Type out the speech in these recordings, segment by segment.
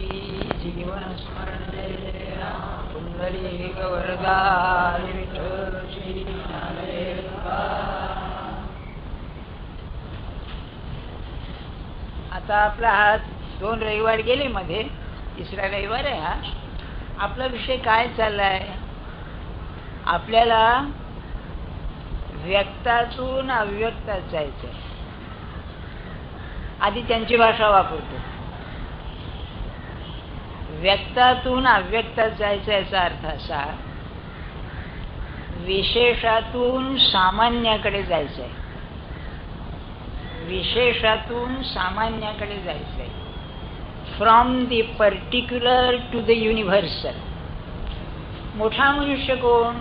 जीवन स्मरणे पुंडलिक वरदा विठ्ठल श्री ज्ञानदेवा. आता आपला हा 2 रविवार गेले मध्ये, 3रा रविवार आहे हा. आपला विषय काय चाललाय? आपल्याला व्यक्तातून अव्यक्तात जायचंय. आधी त्यांची भाषा वापरतो. व्यक्तातून अव्यक्तात जायचं याचा अर्थ असा, विशेषातून सामान्याकडे जायचंय. विशेषातून सामान्याकडे जायचंय. From the particular to the universal. मोठा मनुष्य कोण?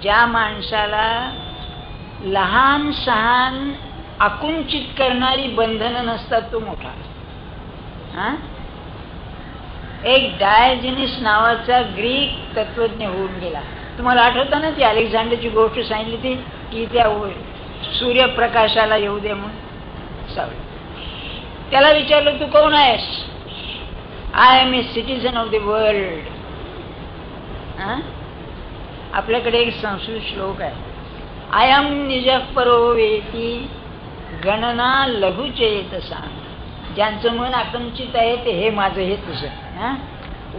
ज्या माणसाला लहान सहान आकुंचित करणारी बंधनं नसतात तो मोठा. एक डायजेनिस नावाचा ग्रीक तत्वज्ञ होऊन गेला. तुम्हाला आठवतं ना ती अलेक्झांडरची गोष्ट सांगितली ती, की त्या सूर्यप्रकाशाला येऊ दे म्हणून सावली. त्याला विचारलं तू कोण आहेस? I am a citizen of the world. आपल्याकडे एक संस्कृत श्लोक आहे, अयम निजः परो वेती गणना लघुचेतसा. ज्यांचं मन आकंचित आहे ते हे माझं हे तुझं.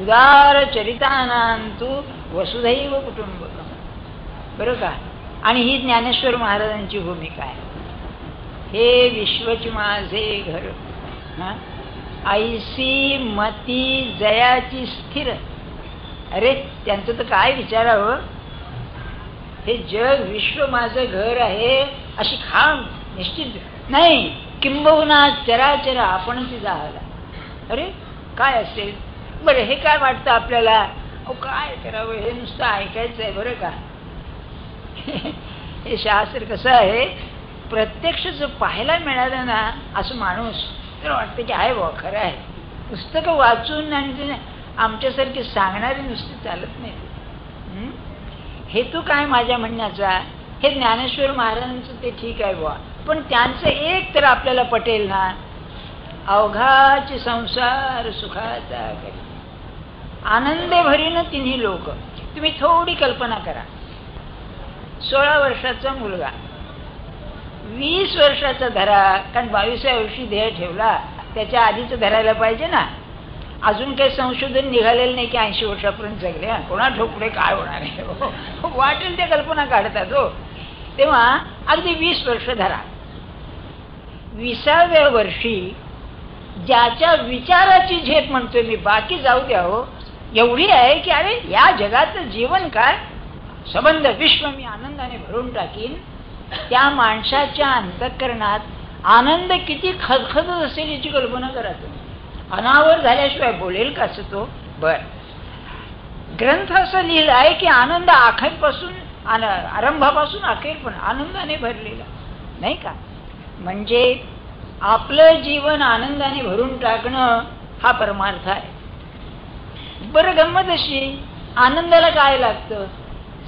उदार चरितानांतु वसुधैव कुटुंबकम. बरं का? आणि ही ज्ञानेश्वर महाराजांची भूमिका आहे. हे विश्वच माझे घर, ऐसी मती जयाची स्थिर. अरे त्यांचं तर काय विचारावं. हे जग विश्व माझं घर आहे अशी खाम निश्चित नाही, किंबहुना चराचर आपण ती जाहला. अरे काय असेल बरं, हे काय वाटतं आपल्याला? अहो काय करावं, हे नुसतं ऐकायचं आहे. बरं का? हे शास्त्र कसं आहे, प्रत्यक्ष जर पाहायला मिळालं ना असं माणूस तर वाटतं की आहे बुवा खरं आहे. पुस्तकं वाचून आणि आमच्यासारखे सांगणारे नुसते चालत नाही. हेतू काय माझ्या म्हणण्याचा? हे ज्ञानेश्वर महाराजांचं ते ठीक आहे बुवा, पण त्यांचं एक तर आपल्याला पटेल ना, अवघाचे संसार सुखाचा करी आनंदे भरीन तिन्ही लोक. तुम्ही थोडी कल्पना करा, 16 वर्षाचा मुलगा 20 वर्षाचा धरा, कारण 22व्या वर्षी देह ठेवला, त्याच्या आधीच धरायला पाहिजे ना. अजून काही संशोधन निघालेलं नाही की 80 वर्षापर्यंत जगले. कोणा ठोकले काय होणार आहे, वाटेल त्या कल्पना काढतात हो. तेव्हा अगदी 20 वर्ष धरा. 20व्या वर्षी ज्याच्या विचाराची झेप म्हणतोय मी, बाकी जाऊ द्या हो, एवढी आहे की अरे या जगाचं जीवन काय, संबंध विश्व मी आनंदाने भरून टाकीन. त्या माणसाच्या अंतःकरणात आनंद किती खदखदत असेल याची कल्पना करा तुम्ही. अनावर झाल्याशिवाय बोलेल का असं तो? बर, ग्रंथ असं लिहिलं आहे की आनंद अखेरपासून आरंभापासून अखेर पण आनंदाने भरलेला, नाही का? म्हणजे आपलं जीवन आनंदाने भरून टाकणं हा परमार्थ आहे. बरं, गंमत अशी, आनंदाला काय लागतं?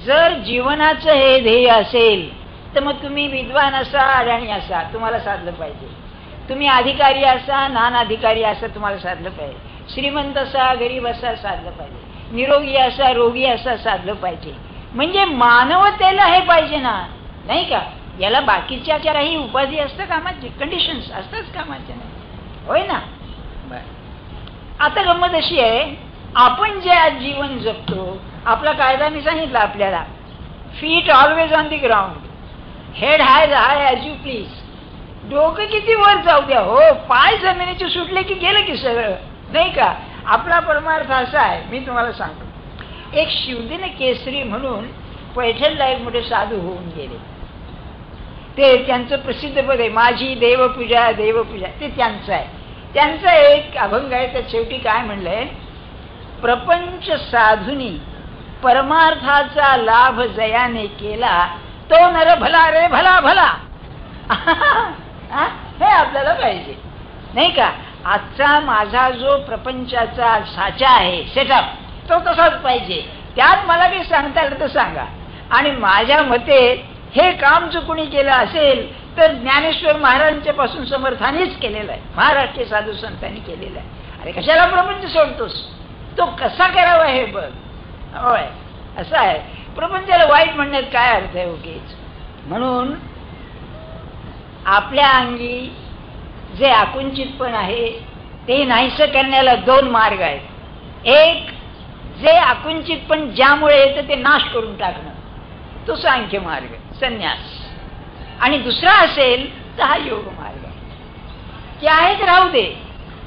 जर जीवनाचं हे ध्येय असेल तर मग तुम्ही विद्वान असा अडाणी असा तुम्हाला साधलं पाहिजे. तुम्ही अधिकारी असा नान अधिकारी असा तुम्हाला साधलं पाहिजे. श्रीमंत असा गरीब असा साधलं पाहिजे. निरोगी असा रोगी असा साधलं पाहिजे. म्हणजे मानवतेला हे पाहिजे ना, नाही का? याला बाकीच्या काही उपाधी असतं कामाची, कंडिशन्स असतात कामाच्या, नाही होय ना? बर, आता गंमत अशी आहे, आपण जे आज जीवन जगतो, आपला कायदा मी सांगितला आपल्याला, feet always on the ground, head high as you please. डोकं किती वर जाऊ द्या हो, पाय जमिनीचे सुटले की गेलं की सगळं, नाही का? आपला परमार्थ असा आहे, मी तुम्हाला सांगतो. एक शिवदिन केसरी म्हणून पैठणला एक मोठे साधू होऊन गेले. ते त्यांचं प्रसिद्ध पद आहे, माझी देवपूजा देवपूजा, ते त्यांचं आहे. त्यांचा एक अभंग आहे, त्या शेवटी काय म्हणलंय, प्रपंच साधुनी परमार्थाचा लाभ जयाने केला, तो नर भला रे भला भला. हे आपल्याला पाहिजे, नाही का? आजचा माझा जो प्रपंचाचा साचा आहे, सेटअप, तो तसाच पाहिजे. त्यात मला काही सांगता आलं तर सांगा. आणि माझ्या मते हे काम जो कोणी केलं असेल तर ज्ञानेश्वर महाराजांच्या पासून समर्थानेच केलेलं आहे, महाराष्ट्रीय साधू संतांनी केलेलं आहे. अरे कशाला प्रपंच सोडतोस, तो कसा करावा हे बघ. होय, असं आहे. प्रपंचाला वाईट म्हणण्यात काय अर्थ आहे उगीच. म्हणून आपल्या अंगी जे आकुंचितपण आहे ते नाहीसं करण्याला दोन मार्ग आहेत. एक, जे आकुंचितपण ज्यामुळे येतं ते नाश करून टाकणं, तो सांख्य मार्ग, संन्यास. आणि दुसरा असेल तर हा योग मार्ग आहे की आहे तर राहू दे.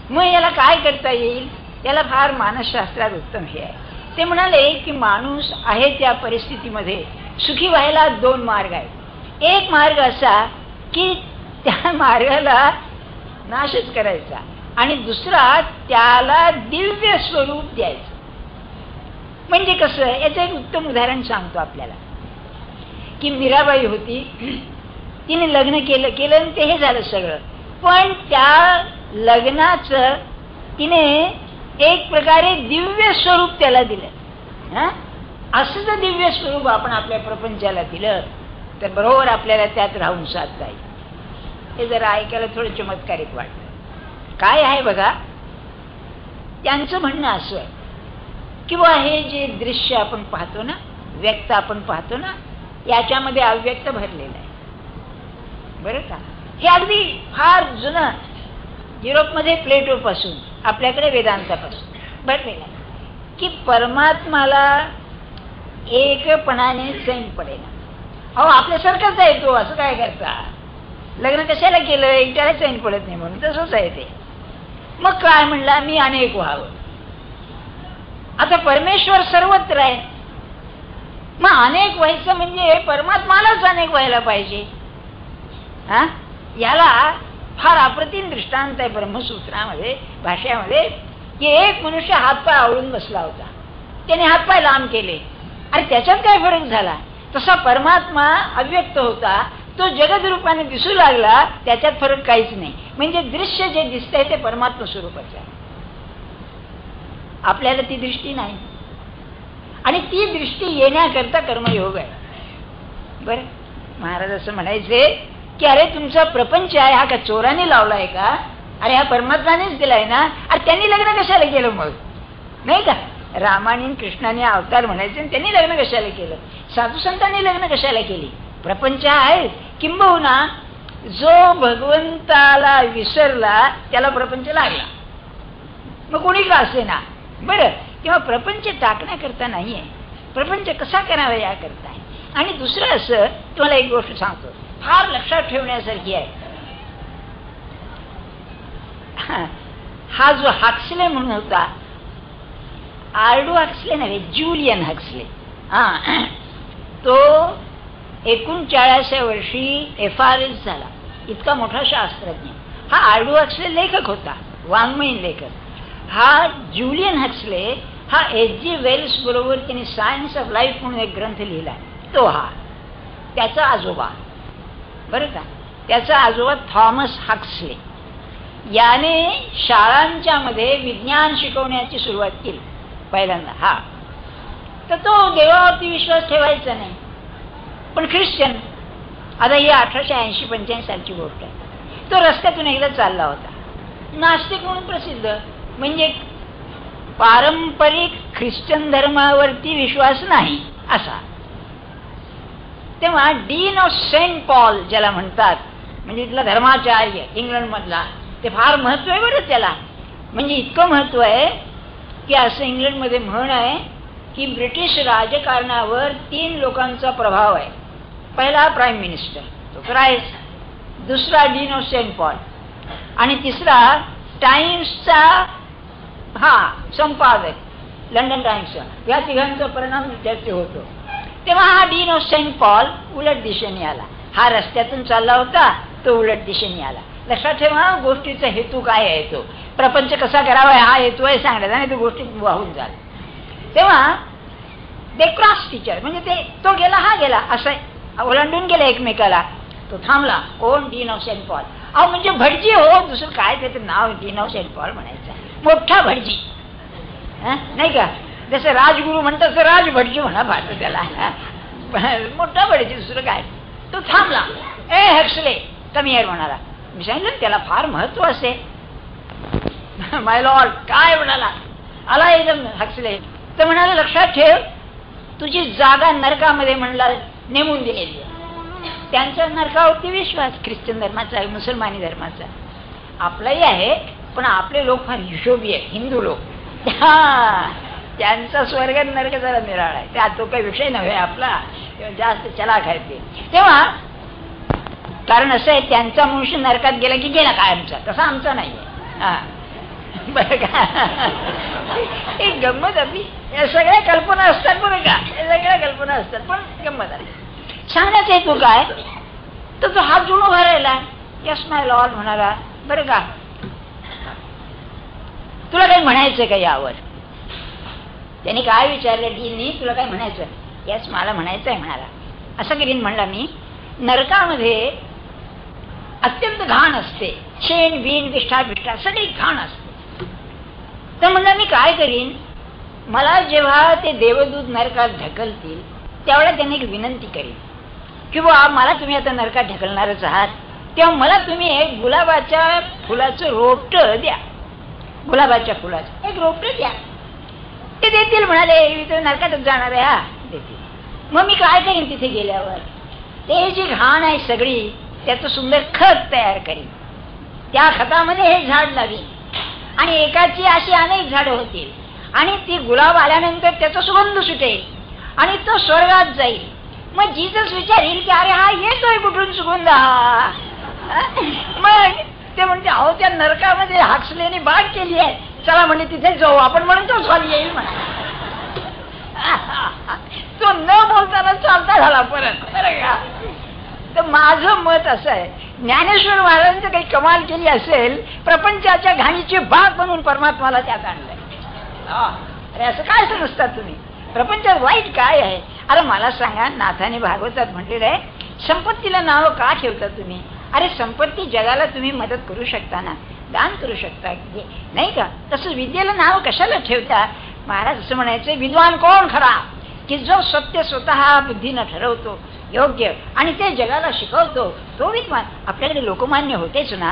मग याला काय करता येईल, याला फार मानसशास्त्रात उत्तम हे आहे. ते म्हणाले की माणूस आहे त्या परिस्थितीमध्ये सुखी व्हायला दोन मार्ग आहेत. एक मार्ग असा की त्या मार्गाला नाशच करायचा, आणि दुसरा त्याला दिव्य स्वरूप द्यायचं. म्हणजे कसं, याचं एक उत्तम उदाहरण सांगतो आपल्याला की मीराबाई होती, तिने लग्न केलं आणि ते हे झालं सगळं, पण त्या लग्नाचं तिने एक प्रकारे दिव्य स्वरूप त्याला दिलं. असं जर दिव्य स्वरूप आपण आपल्या प्रपंचाला दिलं तर बरोबर आपल्याला त्यात राहून साधता येईल. हे जरा ऐकायला थोडं चमत्कारिक वाटतं. काय आहे बघा, त्यांचं म्हणणं असं आहे की बा हे जे दृश्य आपण पाहतो ना, व्यक्त आपण पाहतो ना, याच्यामध्ये अव्यक्त भरलेलं आहे, बरं का. हे अगदी फार जुनं, युरोपमध्ये प्लेटोपासून आपल्याकडे वेदांतापासून भरलेलं आहे की परमात्माला एकपणाने चैन पडेना. अहो आपल्यासारखाच आहे तो, असं काय करता, लग्न कशाला केलं, एकट्याला चैन पडत नाही म्हणून, तसंच आहे ते. मग काय म्हणला, मी अनेक व्हावं. आता परमेश्वर सर्वत्र आहे, मग अनेक व्हायचं म्हणजे परमात्मालाच अनेक व्हायला पाहिजे. याला फार अप्रतिम दृष्टांत आहे ब्रह्मसूत्रामध्ये, भाषेमध्ये, की एक मनुष्य हातपाय आवळून बसला होता, त्याने हातपाय लांब केले आणि त्याच्यात काय फरक झाला. तसा परमात्मा अव्यक्त होता, तो जगद रूपाने दिसू लागला, त्याच्यात फरक काहीच नाही. म्हणजे दृश्य जे दिसतंय ते परमात्मा स्वरूपाचं आहे. आपल्याला ती दृष्टी नाही, आणि ती दृष्टी येण्याकरता कर्मयोग आहे. बरं, महाराज असं म्हणायचे की अरे तुमचा प्रपंच आहे हा का चोराने लावलाय का, अरे हा परमात्मानेच दिलाय ना, अरे त्यांनी लग्न कशाला केलं मग, नाही का. रामाने कृष्णाने अवतार म्हणायचे, त्यांनी लग्न कशाला केलं, साधू संतांनी लग्न कशाला केली. प्रपंच आहे. किंबहुना जो भगवंताला विसरला त्याला प्रपंच लागला, मग कोणी का असे ना. बरं, किंवा प्रपंच टाकण्याकरता नाही आहे, प्रपंच कसा करावा याकरता आहे. आणि दुसरं असं तुम्हाला एक गोष्ट सांगतो, फार लक्षात ठेवण्यासारखी आहे. हा जो हक्सले म्हणून होता, आर्डो हक्सले नव्हे, ज्युलियन हक्सले, तो 39व्या वर्षी FRS झाला, इतका मोठा शास्त्रज्ञ. हा आर्डो हक्सले लेखक होता, वाङ्मयीन लेखक. हा ज्युलियन हक्सले हा H.G. वेल्स बरोबर त्यांनी सायन्स ऑफ लाईफ म्हणून एक ग्रंथ लिहिला, तो हा त्याचा आजोबा, बरं का. त्याचा आजोबा थॉमस हक्सले, याने शाळांच्या मध्ये विज्ञान शिकवण्याची सुरुवात केली पहिल्यांदा. तर तो देवावरती विश्वास ठेवायचा नाही, पण ख्रिश्चन. आता ही 1880-85 सालची गोष्ट आहे. तो रस्त्यातून एकदा चालला होता, नास्तिक म्हणून प्रसिद्ध, म्हणजे पारंपरिक ख्रिश्चन धर्मावरती विश्वास नाही असा. तेव्हा डीन ऑफ सेंट पॉल ज्याला म्हणतात, म्हणजे इथला धर्माचार्य इंग्लंड मधला, ते फार महत्व आहे बरं त्याला. म्हणजे इतकं महत्व आहे की असं इंग्लंडमध्ये म्हण आहे की ब्रिटिश राजकारणावर 3 लोकांचा प्रभाव आहे. पहिला प्राईम मिनिस्टर, तो क्राइस, दुसरा डीन ऑफ सेंट पॉल, आणि तिसरा टाइम्सचा संपादक लंडन टाइम्सचा. या तिघांचा परिणाम त्याचे होतो. तेव्हा हा डीन ऑफ सेंट पॉल उलट दिशेने आला. हा रस्त्यातून चालला होता, तो उलट दिशेने आला. लक्षात ठेवा गोष्टीचा हेतू काय आहे, तो प्रपंच कसा करावा हा हेतू आहे सांगण्याचा, आणि तो गोष्टीत वाहून झाला. तेव्हा ते क्रॉस टीचर, म्हणजे तो गेला हा गेला, असं ओलांडून गेला एकमेकाला. तो थांबला, कोण, डीन ऑफ सेंट पॉल. अहो म्हणजे भटजी हो, दुसरं काय त्याचं नाव, डीन ऑफ सेंट पॉल म्हणायचं, मोठा भटजी, नाही का. जसं राजगुरू म्हणतात तसं राज भटजी म्हणा भारत त्याला, मोठा भटजी, दुसरं काय. तो थांबला, ए हक्सले, कमी एअर म्हणाला. मी सांगितलं त्याला फार महत्व असे. माय लॉर्ड काय म्हणाला, आला एकदम हसले. तर म्हणाले लक्षात ठेव तुझी जागा नरकामध्ये म्हणला नेमून दिलेली आहे. त्यांचा नरकावरती विश्वास ख्रिश्चन धर्माचा आहे, मुसलमानी धर्माचा आपलाही आहे, पण आपले लोक फार हिशोबी आहे, हिंदू लोक. त्यांचा स्वर्ग नरक जरा निराळा आहे, त्या तो काही विषय नव्हे आपला, जास्त चलाक आहे ते. तेव्हा कारण असं आहे त्यांचा मनुष्य नरकात गेला की गेला कायमचा, तसा आमचा नाहीये. बरं का, एक गंमत आपली, या सगळ्या कल्पना असतात बरं का, या सगळ्या कल्पना असतात, पण गंमत आली. सांगण्याचा हेतू काय, तर तो हात जोडून उभा राहिला. यस माय लॉर्ड म्हणाला. बरं का, तुला काही म्हणायचं का यावर? त्याने काय विचारलं डीलनी, तुला काय म्हणायचं? यस मला म्हणायचं आहे म्हणाला. असं करीन म्हणला मी, नरकामध्ये अत्यंत घाण असते, शेण बीन विष्ठा बिष्ठा सगळी घाण असते. तर म्हणलं मी काय करीन, मला जेव्हा ते देवदूत नरकात ढकलतील त्यावेळेला त्यांनी एक विनंती करीन की बुवा मला तुम्ही आता नरकात ढकलणारच आहात, तेव्हा मला तुम्ही एक गुलाबाच्या फुलाचं रोपट द्या, गुलाबाच्या फुलाचं एक रोपट द्या. ते देतील म्हणाले, मी तर नरकातच जाणार आहे. हा देतील. मग मी काय करीन तिथे गेल्यावर, ते जी घाण आहे सगळी त्याचं सुंदर खत तयार करीन, त्या खतामध्ये हे झाड लावीन आणि एकाची अशी अनेक झाडं होतील आणि ती गुलाब आल्यानंतर त्याचा सुगंध सुटेल आणि तो स्वर्गात जाईल. मग जीसस विचारील की अरे हा येतोय कुठून सुगंध हा? मग ते म्हणते अहो त्या नरकामध्ये हाकसल्याने बाग केली आहे, चला म्हणजे तिथे जाऊ आपण, म्हणून तो स्वामी येईल म्हणा. तो न बोलताना चालता झाला परत. बरं का, तर माझं मत असं आहे, ज्ञानेश्वर महाराजांचं काही कमाल केली असेल, प्रपंचाच्या घाणीची बाग बनवून परमात्माला त्यात आणलंय. अरे असं काय समजतात तुम्ही, प्रपंचात वाईट काय आहे? अरे मला सांगा, नाथाने भागवतात म्हटलेलं आहे, संपत्तीला नाव का ठेवता तुम्ही? अरे संपत्ती जगाला तुम्ही मदत करू शकता ना, दान करू शकता नाही का? तसं विद्येला नाव कशाला ठेवता? महाराज असं म्हणायचं, विद्वान कोण खरा, की जो सत्य स्वतः बुद्धीनं ठरवतो योग्य आणि ते जगाला शिकवतो, तो विद्वान. आपल्याकडे लोकमान्य होतेच ना,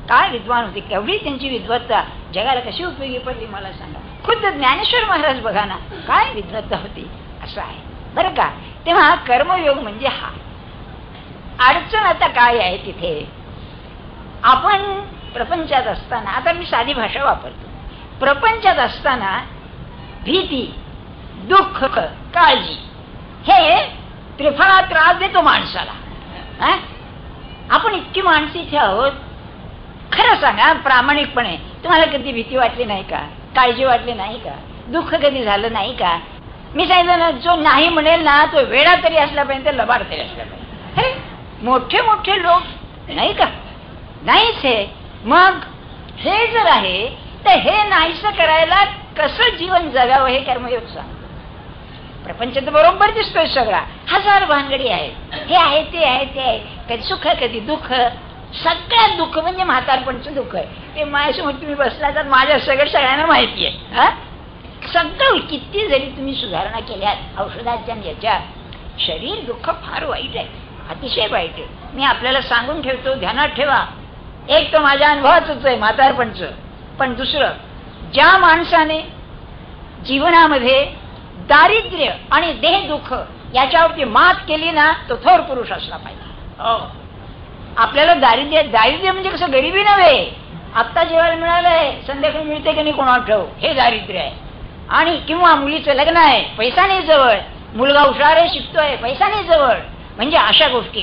काय विद्वान होते, केवढी त्यांची विद्वत्ता जगाला कशी उपयोगी पडली मला सांगा. खुद्द ज्ञानेश्वर महाराज बघा ना, काय विद्वत्ता होती. असं आहे बरं का. तेव्हा कर्मयोग म्हणजे हा. अडचण आता काय आहे तिथे, आपण प्रपंचात असताना, आता मी साधी भाषा वापरतो, प्रपंचात असताना भीती, दुःख, काळजी हे त्रिफळा त्रास देतो माणसाला. आपण इतकी माणसं इथे आहोत, खरं सांगा प्रामाणिकपणे, तुम्हाला कधी भीती वाटली नाही का, काळजी वाटली नाही का, दुःख कधी झालं नाही का? मी सांगितलं ना, जो नाही म्हणेल ना तो वेडा तरी असला पाहिजे, लबाड तरी असला पाहिजे. हे मोठे मोठे लोक नाही का, नाहीच हे. मग हे जर आहे तर हे नाहीसं करायला कसं जीवन जगावं हे कर्मयोग सांगतो. प्रपंच तर बरोबर दिसतोय सगळा, हजार भानगडी आहेत, हे आहे ते आहे ते आहे, कधी सुख कधी दुःख. सगळ्यात दुःख म्हणजे म्हातारपणचं दुःख आहे. ते माझ्यासमोर तुम्ही बसला तर माझ्या सगळ्यांना माहिती आहे. सगळं किती जरी तुम्ही सुधारणा केल्यात औषधाच्या याच्या, शरीर दुःख फार वाईट आहे, अतिशय वाईट आहे. मी आपल्याला सांगून ठेवतो, ध्यानात ठेवा. एक तर माझ्या अनुभवाचंच आहे म्हातारपणचं, पण दुसरं, ज्या माणसाने जीवनामध्ये दारिद्र्य आणि देह दुःख याच्यावरती मात केली ना, तो थोर पुरुष असला पाहिजे. आपल्याला दारिद्र्य म्हणजे कसं, गरिबी नव्हे, आत्ता जेवायला मिळालंय संध्याकाळी मिळते की नाही कोणाला ठेव, हे दारिद्र्य आहे. आणि किंवा मुलीचं लग्न आहे, पैसा नाही जवळ, मुलगा हुशार आहे शिकतोय, पैसा नाही जवळ, म्हणजे अशा गोष्टी.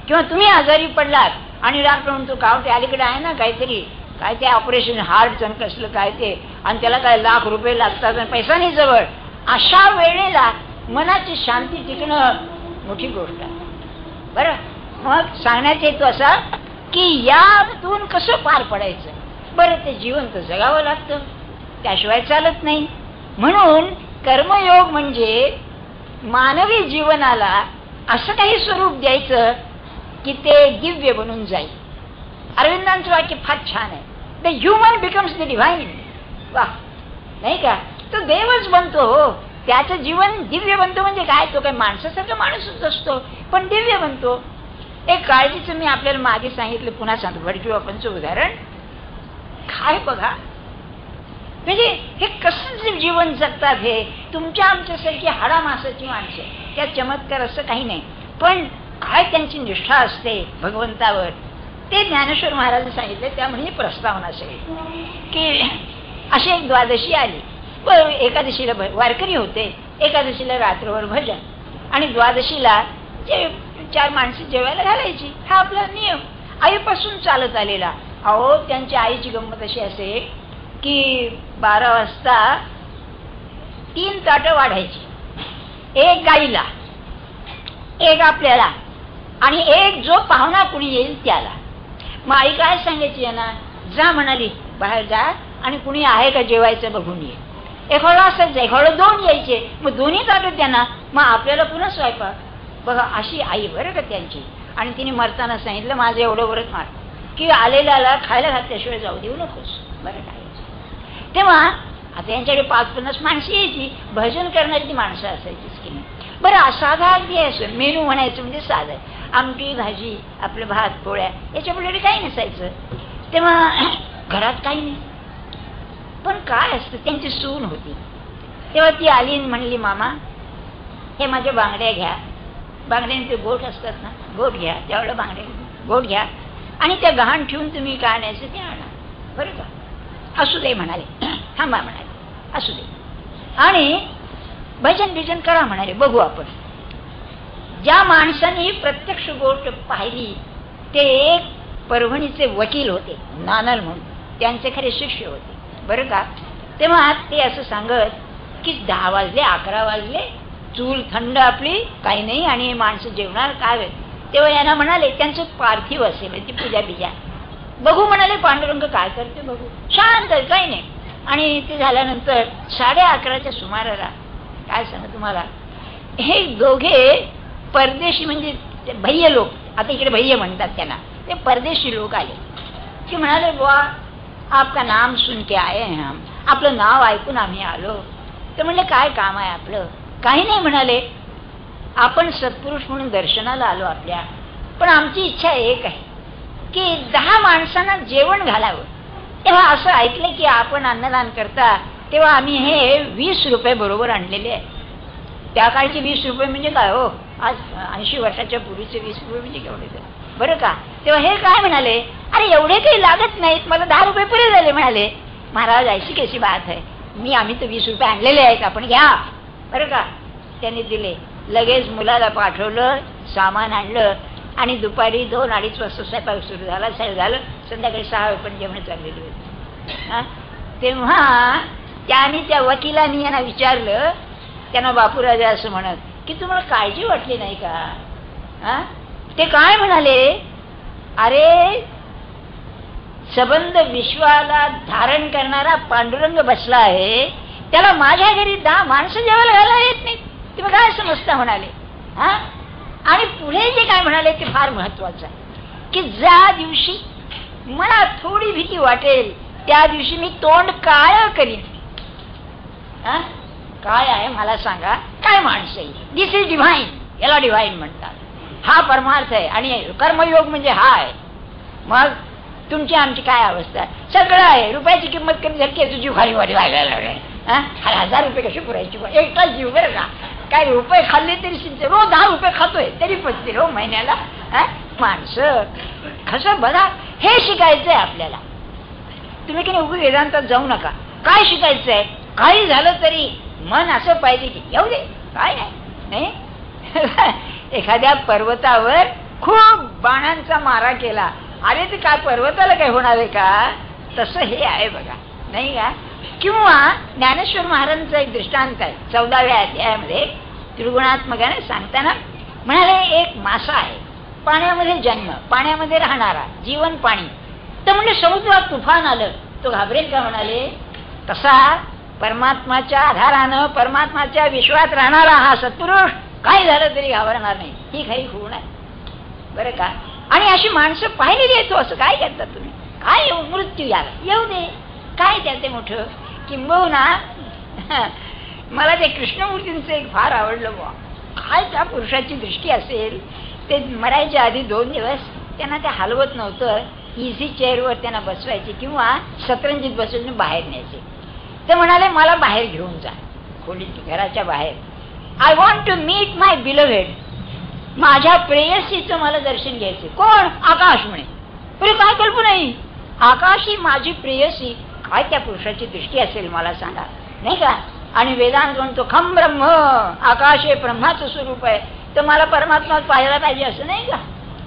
किंवा तुम्ही आजारी पडलात आणि डॉक्टर म्हणतो का ते अलीकडे आहे ना काहीतरी, काय ते ऑपरेशन हार्टचं कसलं काय ते, आणि त्याला काय लाख रुपये लागतात आणि पैसा नाही जवळ. अशा वेळेला मनाची शांती टिकणं मोठी गोष्ट आहे. बरं, मग सांगण्याचा हेतू असा की यातून कसं पार पडायचं. बरं, ते जीवन तर जगावं लागतं, त्याशिवाय चालत नाही. म्हणून कर्मयोग म्हणजे मानवी जीवनाला असं काही स्वरूप द्यायचं की ते दिव्य बनून जाईल. अरविंदांचं वाक्य फार छान आहे, the human becomes the divine. वा, नाही का, तो देवच बनतो. त्याचं जीवन दिव्य बनतो. म्हणजे काय, तो काय माणसासारखा माणूसच असतो पण दिव्य बनतो. एक काळजीचं मी आपल्याला मागे सांगितलं, पुन्हा सांगतो, भडकी बापांचं उदाहरण. काय बघा, म्हणजे हे कसं जीवन जगतात हे. तुमच्या आमच्यासारखी हाडामासाची माणसं, त्यात चमत्कार असं काही नाही, पण काय त्यांची निष्ठा असते भगवंतावर, ते ज्ञानेश्वर महाराजांनी सांगितले. त्यामुळे प्रस्तावना सगळी की अशी एक द्वादशी आली व एकादशीला वारकरी होते, एकादशीला रात्रभर भजन आणि द्वादशीला जे 4 माणसं जेवायला घालायची. हा आपला नियम आईपासून चालत आलेला. अहो, त्यांच्या आईची गंमत अशी असे की 12 वाजता 3 ताटं वाढायची, एक गाईला, एक आपल्याला आणि एक जो पाहुणा कुणी येईल त्याला. मग आई काय सांगायची यांना, जा म्हणाली बाहेर जा आणि कुणी आहे का जेवायचं बघून ये. एखादं असायचं, एखादं 2 यायचे, मग दोन्ही ताटं त्यांना, मग आपल्याला पुन्हा स्वयंपाक. बघा अशी आई बरं का त्यांची. आणि तिने मरताना सांगितलं, माझं एवढं व्रत मार की आलेल्याला खायला घातल्याशिवाय जाऊ देऊ नकोस, बरं काय. तेव्हा आता यांच्याकडे 5-50 माणसं यायची, भजन करणारी ती माणसं असायचीच की नाही. बरं साधा अगदी असं मेनू म्हणायचं म्हणजे साधं, आमटी भाजी, आपलं भात पोळ्या, याच्या पुढे काही नसायचं. तेव्हा घरात काही नाही. पण काय असतं, त्यांची सून होती. तेव्हा ती आली आणि म्हणली, मामा हे माझ्या बांगड्या घ्या. बांगड्यांचे गोठ असतात ना, गोठ घ्या, त्यावेळेला बांगड्या गोठ घ्या आणि त्या गहाण ठेवून तुम्ही काय आणायचं ते आणा, बरं का. असू दे म्हणाले, थांबा म्हणाले, असू दे. आणि भजन बिजन करा म्हणाले, बघू आपण. ज्या माणसाने प्रत्यक्ष गोष्ट पाहिली ते एक परभणीचे वकील होते, नानल म्हणून, त्यांचे खरे शिष्य होते, बरं का. तेव्हा ते असं सांगत की 10 वाजले 11 वाजले, चूल थंड आपली काही नाही आणि माणसं जेवणार काय. तेव्हा यांना म्हणाले, त्यांचं पार्थिव असेल ती पूजा बिजा, बघू म्हणाले पांडुरंग काय करते बघू. शांत काही नाही. आणि ते झाल्यानंतर 11:30च्या सुमाराला काय सांगा तुम्हाला, हे दोघे परदेशी म्हणजे भैय लोक, आता इकडे भैय म्हणतात त्यांना, ते परदेशी लोक आले की म्हणाले, बुवा आपका नाम सुन के आए हैं हम, आपलं नाव ऐकून आम्ही आलो. तर म्हणले काय काम आहे आपलं. काही नाही म्हणाले, आपण सत्पुरुष म्हणून दर्शनाला आलो आपल्या, पण आमची इच्छा एक आहे की 10 माणसांना जेवण घालावं. तेव्हा असं ऐकलं की आपण अन्नदान करता, तेव्हा आम्ही हे 20 रुपये बरोबर आणलेले आहे. त्या काळचे 20 रुपये म्हणजे काय हो, आज 80 वर्षाच्या पूर्वीचे 20 रुपये म्हणजे केवढे बरं का. तेव्हा हे काय म्हणाले, अरे एवढे काही लागत नाहीत, मला 10 रुपये पुरे झाले म्हणाले. महाराज ऐसी कैसी बात आहे, आम्ही तर 20 रुपये आणलेले आहेत, आपण घ्या, बरं का. त्यांनी दिले. लगेच मुलाला पाठवलं, सामान आणलं आणि दुपारी 2-2:30 वाजता स्वयंपाक सुरू झाला. झालं संध्याकाळी 6 पण जेवण चाललेली होती. तेव्हा त्याने त्या वकिलांनी यांना विचारलं, त्यांना बापूराजा असं म्हणत की तुम्हाला काळजी वाटली नाही का. ते काय म्हणाले, अरे सबंध विश्वाला धारण करणारा पांडुरंग बसला आहे, त्याला माझ्या घरी 10 माणसं जेवायला घालायला येत नाही, तुम्ही काय समजता म्हणाले. आणि पुढे जे काय म्हणाले ते फार महत्वाचं आहे की ज्या दिवशी मला थोडी भीती वाटेल त्या दिवशी मी तोंड काळ करीन. काय आहे मला सांगा, काय माणसं आहे. दिस इज डिव्हाइन, याला डिव्हाइन म्हणतात. हा परमार्थ आहे आणि कर्मयोग म्हणजे हा आहे. मग तुमची आमची काय अवस्था, सगळं आहे. रुपयाची किंमत कमी झाली की तुझी खाली वाढी व्हायला लागली. 1000 रुपये कशी पुरायची, एकटा जीव बरं का. काय रुपये खाल्ले तरी रोज 10 रुपये खातोय तरी पचतील हो महिन्याला. माणसं कसं बघा, हे शिकायचंय आपल्याला. तुम्ही की नाही उभी वेदांतात जाऊ नका. काय शिकायचंय, काही झालं तरी मन असं पाहिजे की येऊ दे, काय नाही. एखाद्या पर्वतावर खूप बाणांचा मारा केला, अरे ते काय पर्वताला काय होणार आहे का, तसं हे आहे बघा, नाही का. किंवा ज्ञानेश्वर महाराजांचा एक दृष्टांत आहे 14व्या अध्यायामध्ये त्रिगुणात्मकाने सांगताना म्हणाले, एक मासा आहे, पाण्यामध्ये जन्म, पाण्यामध्ये राहणारा, जीवन पाणी. तर म्हणजे समुद्रात तुफान आलं तो घाबरेल का म्हणाले. तसा परमात्माच्या आधारानं परमात्माच्या विश्वात राहणारा हा सत्पुरुष काय झालं तरी घाबरणार नाही, ही खरी खूण आहे बरं का. आणि अशी माणसं पाहिलेली आहेत. असं काय करतात तुम्ही, काय मृत्यू याला येऊ दे, काय त्याचे मोठं. किंबहुना मला ते कृष्णमूर्तींचं एक फार आवडलं बुवा. काय त्या पुरुषाची दृष्टी असेल ते मरायच्या आधी 2 दिवस त्यांना ते हलवत नव्हतं. इझी चेअरवर त्यांना बसवायचे किंवा सतरंजीत बसवून बाहेर न्यायचे. ते म्हणाले मला बाहेर घेऊन जा, खोलीत घराच्या बाहेर. आय वॉन्ट टू मीट माय बिलोव्हेड. माझ्या प्रेयसीचं मला दर्शन घ्यायचे. कोण? आकाश म्हणे. अरे काय कल्पना नाही, आकाश ही माझी प्रेयसी. काय त्या पुरुषाची दृष्टी असेल मला सांगा, नाही का? आणि वेदांत म्हणतो खम ब्रह्म, आकाश हे ब्रह्माचं स्वरूप आहे, तर मला परमात्मा पाहायला पाहिजे असं नाही का?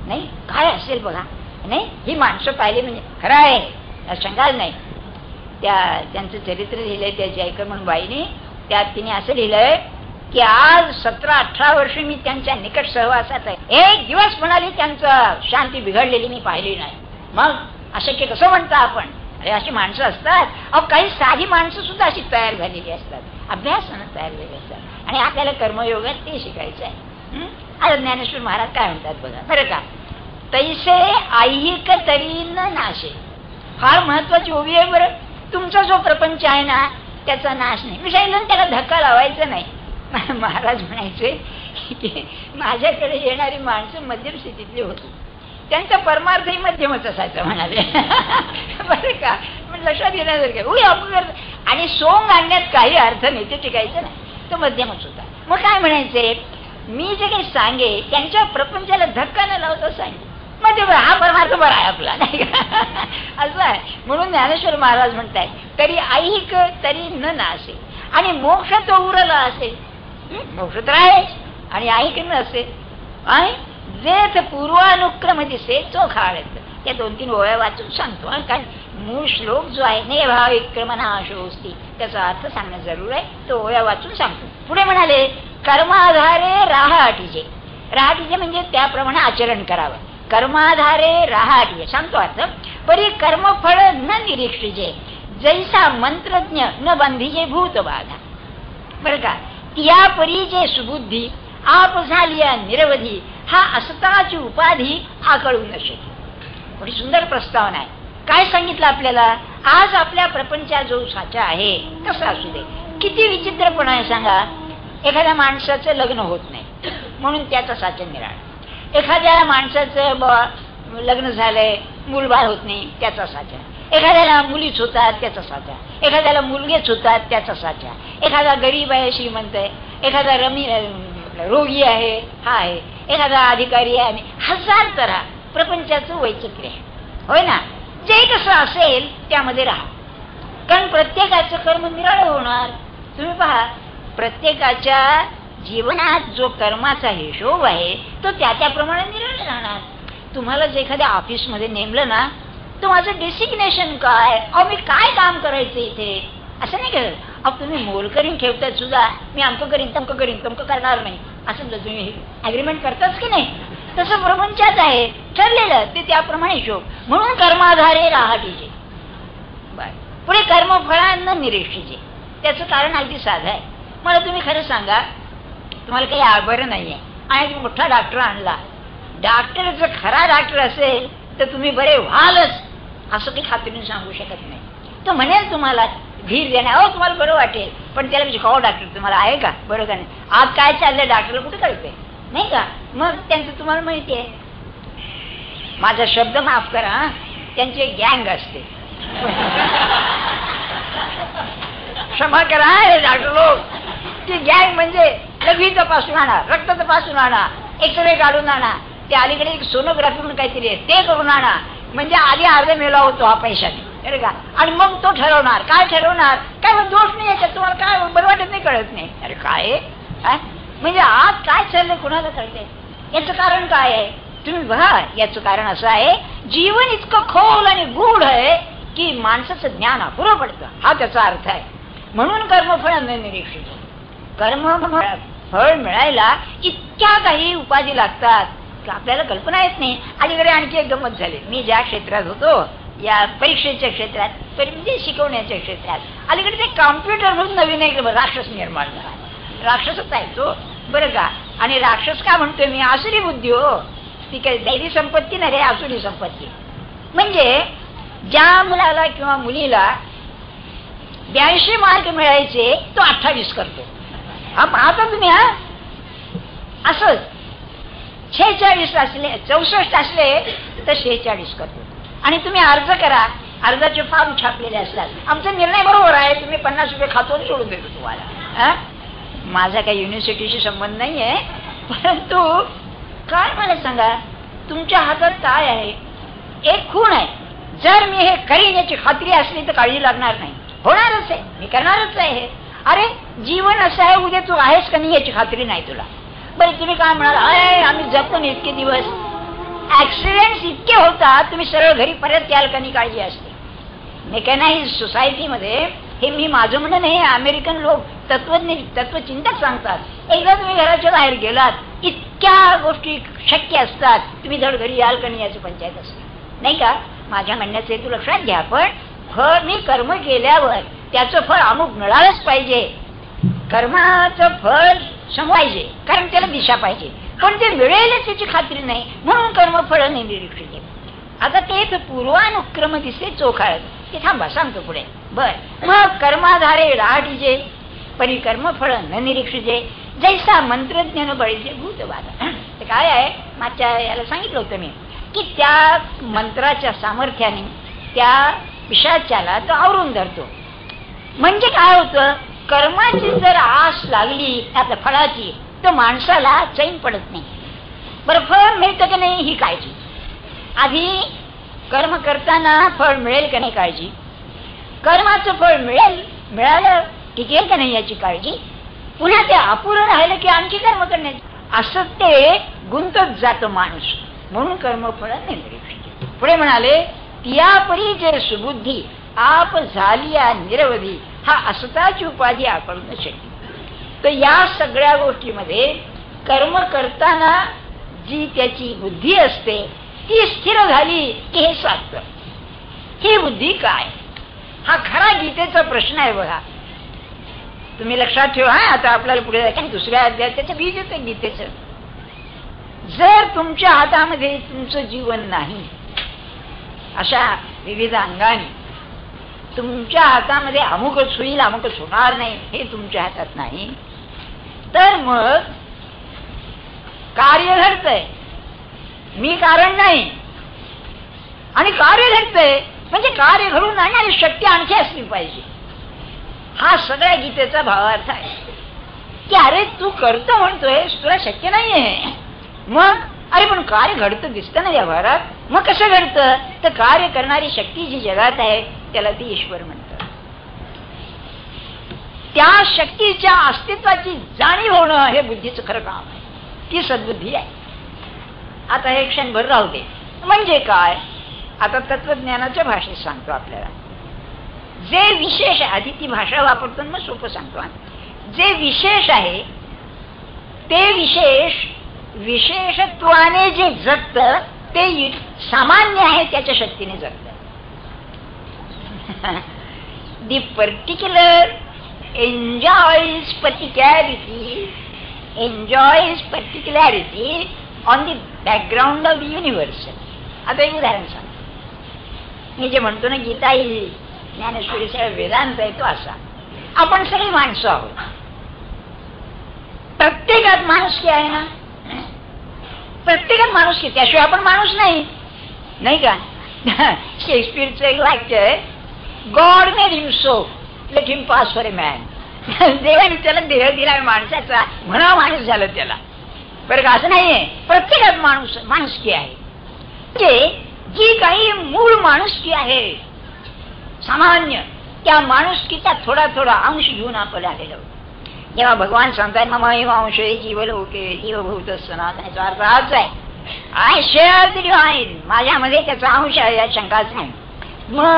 नाही, काय असेल बघा. नाही, ही माणसं पाहिली म्हणजे खरं आहे, शंकाच नाही. त्यांचं चरित्र लिहिलंय त्या जयकर म्हणून बाईने. त्यात तिने असं लिहिलंय की आज 17-18 वर्ष मी त्यांच्या निकट सहवासात आहे. एक दिवस म्हणाली त्यांचं शांती बिघडलेली मी पाहिली नाही. मग अशक्य कसं म्हणता आपण? अरे अशी माणसं असतात. अहो काही साधी माणसं सुद्धा अशी तयार झालेली असतात, अभ्यासानं तयार झालेली असतात. आणि आपल्याला कर्मयोगात ते शिकायचं आहे. आता ज्ञानेश्वर महाराज काय म्हणतात बघा बरं का. तैसे ऐहिक तरी न नाशे. फार महत्वाची ओवी आहे बरं. तुमचा जो प्रपंच आहे ना त्याचा नाश नाही. मी सांगितलं त्याला धक्का लावायचा नाही. महाराज म्हणायचे की माझ्याकडे येणारी माणसं मध्यम स्थितीतली होती, त्यांचा परमार्थही मध्यमच असायचा म्हणाले. बरं का, लक्षात घेण्यासारखं. आणि सोंग आणण्यात काही अर्थ नाही, ते टिकायचं नाही, तो मध्यमच होता. मग काय म्हणायचे, मी जे काही सांगे त्यांच्या प्रपंचाला धक्का न लावता सांगे म्हणजे हा परमार्थ बरा आहे आपला, नाही का? असं आहे. म्हणून ज्ञानेश्वर महाराज म्हणताय तरी ऐहिक तरी न नासे. आणि मोक्ष तो उरला असेल, मोक्ष तर आहे आणि ऐहिक न असेल. आणि जे पूर्वानुक्रम दिसे तो खाळत. त्या 2-3 ओव्या वाचून सांगतो. कारण मूळ श्लोक जो आहे ने भाव विक्रमनाशोस्ती त्याचा अर्थ सांगणं जरूर आहे. तो ओव्या वाचून सांगतो. पुढे म्हणाले कर्माधारे राहाटीचे. राहाटीचे म्हणजे त्याप्रमाणे आचरण करावं. कर्माधारे राहाटीचे सांगतो अर्थ. परी कर्मफळ न निरीक्षिजे जैसा मंत्रज्ञ न बंधीजे भूत बाधा. बरं का, त्या परी जे सुबुद्धी आप झालिया निरवधी हा असताची उपाधी आकळू न शके. थोडी सुंदर प्रस्तावना आहे. काय सांगितलं आपल्याला, आज आपल्या प्रपंचात जो साचा आहे कसा असू दे. किती विचित्रपणा आहे सांगा. एखाद्या माणसाचं लग्न होत नाही म्हणून त्याचा साचा निराळ. एखाद्या माणसाचं लग्न झालंय मूलबाळ होत नाही त्याचा साचा. एखाद्याला मुलीच होतात त्याचा साचा. एखाद्याला मुलगेच होतात त्याचा साचा. एखादा गरीब आहे श्रीमंत आहे. एखादा रोगी आहे हा आहे. एखादा अधिकारी आहे. आणि 1000 तऱ्हा प्रपंचाचं वैचित्र्य आहे, होय ना. जे कसं असेल त्यामध्ये राहा. कारण प्रत्येकाचं कर्म निराळं होणार. तुम्ही पहा प्रत्येकाच्या जीवनात जो कर्माचा हिशोब आहे तो त्याप्रमाणे निराळं राहणार. तुम्हाला जर एखाद्या ऑफिसमध्ये नेमलं ना, तर माझं डेसिग्नेशन काय, अहो मी काय काम करायचं इथे असं नाही करत. अहो तुम्ही मोल करीन ठेवतात सुद्धा, मी अमकं करीन तमकं करणार नाही असं जर तुम्ही ॲग्रीमेंट करताच की नाही, तसं प्रपंचात आहे ठरलेलं ते त्याप्रमाणे हिशोब. म्हणून कर्माधारे राहाटीचे. पुढे कर्मफळांना निरीक्षिचे. त्याचं कारण अगदी साधं आहे. मला तुम्ही खरं सांगा, तुम्हाला काही आबरं नाहीये आणि मोठा डॉक्टर आणला. डॉक्टर जर खरा डॉक्टर असेल तर तुम्ही बरे व्हालच असं काही खात्रीने सांगू शकत नाही. तो म्हणेल तुम्हाला धीर देणार, अहो तुम्हाला बरं वाटेल, पण त्याला म्हणजे हो डॉक्टर तुम्हाला आहे का बरं का नाही, आज काय चाललंय डॉक्टरला कुठे कळते नाही का. मग त्यांचं तुम्हाला माहिती आहे. माझा शब्द माफ करा, त्यांची एक गँग असते. क्षमा करा डॉक्टर लोक. ती गँग म्हणजे लघवी तपासून आणा, रक्त तपासून आणा, एक्सरे काढून आणा, ते अलीकडे एक सोनोग्राफी म्हणून काहीतरी आहे ते करून आणा. म्हणजे आधी अर्धे मेला होतो हा पैशाने बरं का. आणि मग तो ठरवणार काय ठरवणार, काय मग दोष नाही याच्यात, तुम्हाला काय बरं वाटत नाही, कळत नाही. अरे काय म्हणजे आज काय चाललंय कुणाला कळते. याचं कारण काय आहे तुम्ही बघा. याचं कारण असं आहे, जीवन इतकं खोल आणि गूढ आहे की माणसाचं ज्ञान अपुरं पडतं, हा त्याचा अर्थ आहे. म्हणून कर्मफळ न निरीक्षित. फळ मिळायला इतक्या काही उपाधी लागतात की आपल्याला कल्पना येत नाही. अलीकडे आणखी एक गंमत झाली. मी ज्या क्षेत्रात होतो या परीक्षेच्या क्षेत्रात, म्हणजे शिकवण्याच्या क्षेत्रात, अलीकडे ते कॉम्प्युटर म्हणून नवीन एक राक्षस निर्माण झाला. राक्षसच आहे तो बरं का. आणि राक्षस का म्हणतोय मी, आसुरी बुद्धी हो. ती काही दैवी संपत्ती नाही रे, आसुरी संपत्ती. म्हणजे ज्या मुलाला किंवा मुलीला 82 मार्क मिळायचे तो 28 करतो. हा पाहता तुम्ही. हा असंच 46 असले 64 असले तर 46 करतो. आणि तुम्ही अर्ज करा, अर्जाचे फॉर्म छापलेले असतात. आमचा निर्णय बरोबर आहे, तुम्ही 50 रुपये खातून सोडून देतो तुम्हाला. माझा काही युनिव्हर्सिटीशी संबंध नाही आहे, परंतु काय मला सांगा, तुमच्या हातात काय आहे? एक खूण आहे. जर मी हे करीन याची खात्री असली तर काळजी लागणार नाही, होणारच आहे, मी करणारच आहे. अरे जीवन असं आहे, उद्या तू आहेस का नाही याची खात्री नाही तुला. बरं तुम्ही काय म्हणाल, आम्ही जगतो ना इतके दिवस, ऍक्सिडेंट इतके होतात, तुम्ही सरळ घरी परत याल का नाही काळजी असते. मेकॅनाइज सोसायटीमध्ये हे मी माझं म्हणणं नाही, अमेरिकन लोक तत्वज्ञ तत्वचिंतक सांगतात, एकदा तुम्ही घराच्या बाहेर गेलात इतक्या गोष्टी शक्य असतात, तुम्ही धड घरी याल का नाही याची पंचायत असते, नाही का. माझ्या म्हणण्याचे हेतू लक्षात घ्या. पण फळ मी कर्म केल्यावर त्याचं फळ अमुक मिळालंच पाहिजे. कर्माचं फळ समवायचे, कारण त्याला दिशा पाहिजे, पण ते मिळेलच त्याची खात्री नाही, म्हणून कर्मफळ निरीक्षित. आता ते पूर्वानुक्रम दिसते चोखाळत, ते थांबा सांगतो पुढे. बर मग कर्माधारे राहटीजे परिकर्मफळ न निरीक्षिजे जैसा मंत्रज्ञान बळीचे भूतबाधा. ते काय आहे, मागच्या याला सांगितलं होतं मी की त्या मंत्राच्या सामर्थ्याने त्या पिशाच्याला तो आवरून धरतो. म्हणजे काय होतं, कर्माची जर आस लागली आपल्या फळाची तर माणसाला चैन पडत नाही. बरं फळ मिळतं की नाही ही काळजी, आधी कर्म करताना फळ मिळेल का नाही काळजी, कर्माचं फळ मिळालं टिकेल का नाही याची काळजी, पुन्हा ते अपुरं राहिलं की आणखी कर्म करण्याची, असं ते गुंतत जातो माणूस. म्हणून कर्मफळ निरीक्षित. पुढे म्हणाले, तियापरी जे सुबुद्धी आप झालिया निरवधी हा असताची उपाधी आकडून शक्य. तर या सगळ्या गोष्टीमध्ये कर्म करताना जी त्याची बुद्धी असते ती स्थिर झाली की हे साध्य. ही बुद्धी काय, हा खरा गीतेचा प्रश्न आहे बघा. तुम्ही लक्षात ठेवा. आता आपल्याला पुढे जायचं दुसऱ्या अध्यायात त्याचं बीज येतं गीतेचं. जर तुमच्या हातामध्ये तुमचं जीवन नाही, अशा विविध अंगाने तुमच्या हातामध्ये अमुकच होईल अमुकच होणार नाही हे तुमच्या हातात नाही, तर मग कार्य घडतंय, मी कारण नाही, आणि कार्य घडतंय म्हणजे कार्य घडून आणणारी शक्ती आणखी असली पाहिजे. हा सगळ्या गीतेचा भावार्थ आहे की अरे तू करतो म्हणतोय, तुला शक्य नाहीये, मग अरे पण कार्य घडतं दिसतं ना या भारात, मग कसं घडतं, तर कार्य करणारी शक्ती जी जगात आहे त्याला ती ईश्वर म्हणतात. त्या शक्तीच्या अस्तित्वाची जाणीव होणं हे बुद्धीचं खरं काम आहे, ती सद्बुद्धी आहे. आता हे क्षणभर राहू दे. म्हणजे काय, आता तत्वज्ञानाच्या भाषेत सांगतो आपल्याला. जे विशेष आहे, आधी ती भाषा वापरतो मग सोपं सांगतो. जे विशेष आहे ते विशेषत्वाने जे जगत ते सामान्य आहे त्याच्या शक्तीने जगत. दी particular enjoys particularity on the background of the universal. आता एक उदाहरण सांग. मी जे म्हणतो ना गीता ही ज्ञानेश्वरी सगळं वेदांत आहे तो असा. आपण सगळी माणसं आहोत, प्रत्येकात माणुसकी आहे ना, प्रत्येकात माणुसकी, त्याशिवाय आपण माणूस नाही, नाही का. शेक्सपियरचं एक वाक्य आहे, God made him so let him pass for a man. देवाने त्याला देह दिला माणसाचा म्हणा माणूस झालं त्याला. बरं का, असं नाहीये, प्रत्येकात माणुसकी आहे. म्हणजे जी काही मूळ माणुसकी आहे सामान्य, त्या माणुसकीचा थोडा थोडा अंश घेऊन आपण आलेलो. जेव्हा भगवान सांगतात मम अंश जीवलोके जीवभूत सनातन, याचा अर्थ हाच आहे, आय शेअर द डिव्हाइन, माझ्यामध्ये त्याचा अंश आहे यात शंकाच नाही. मग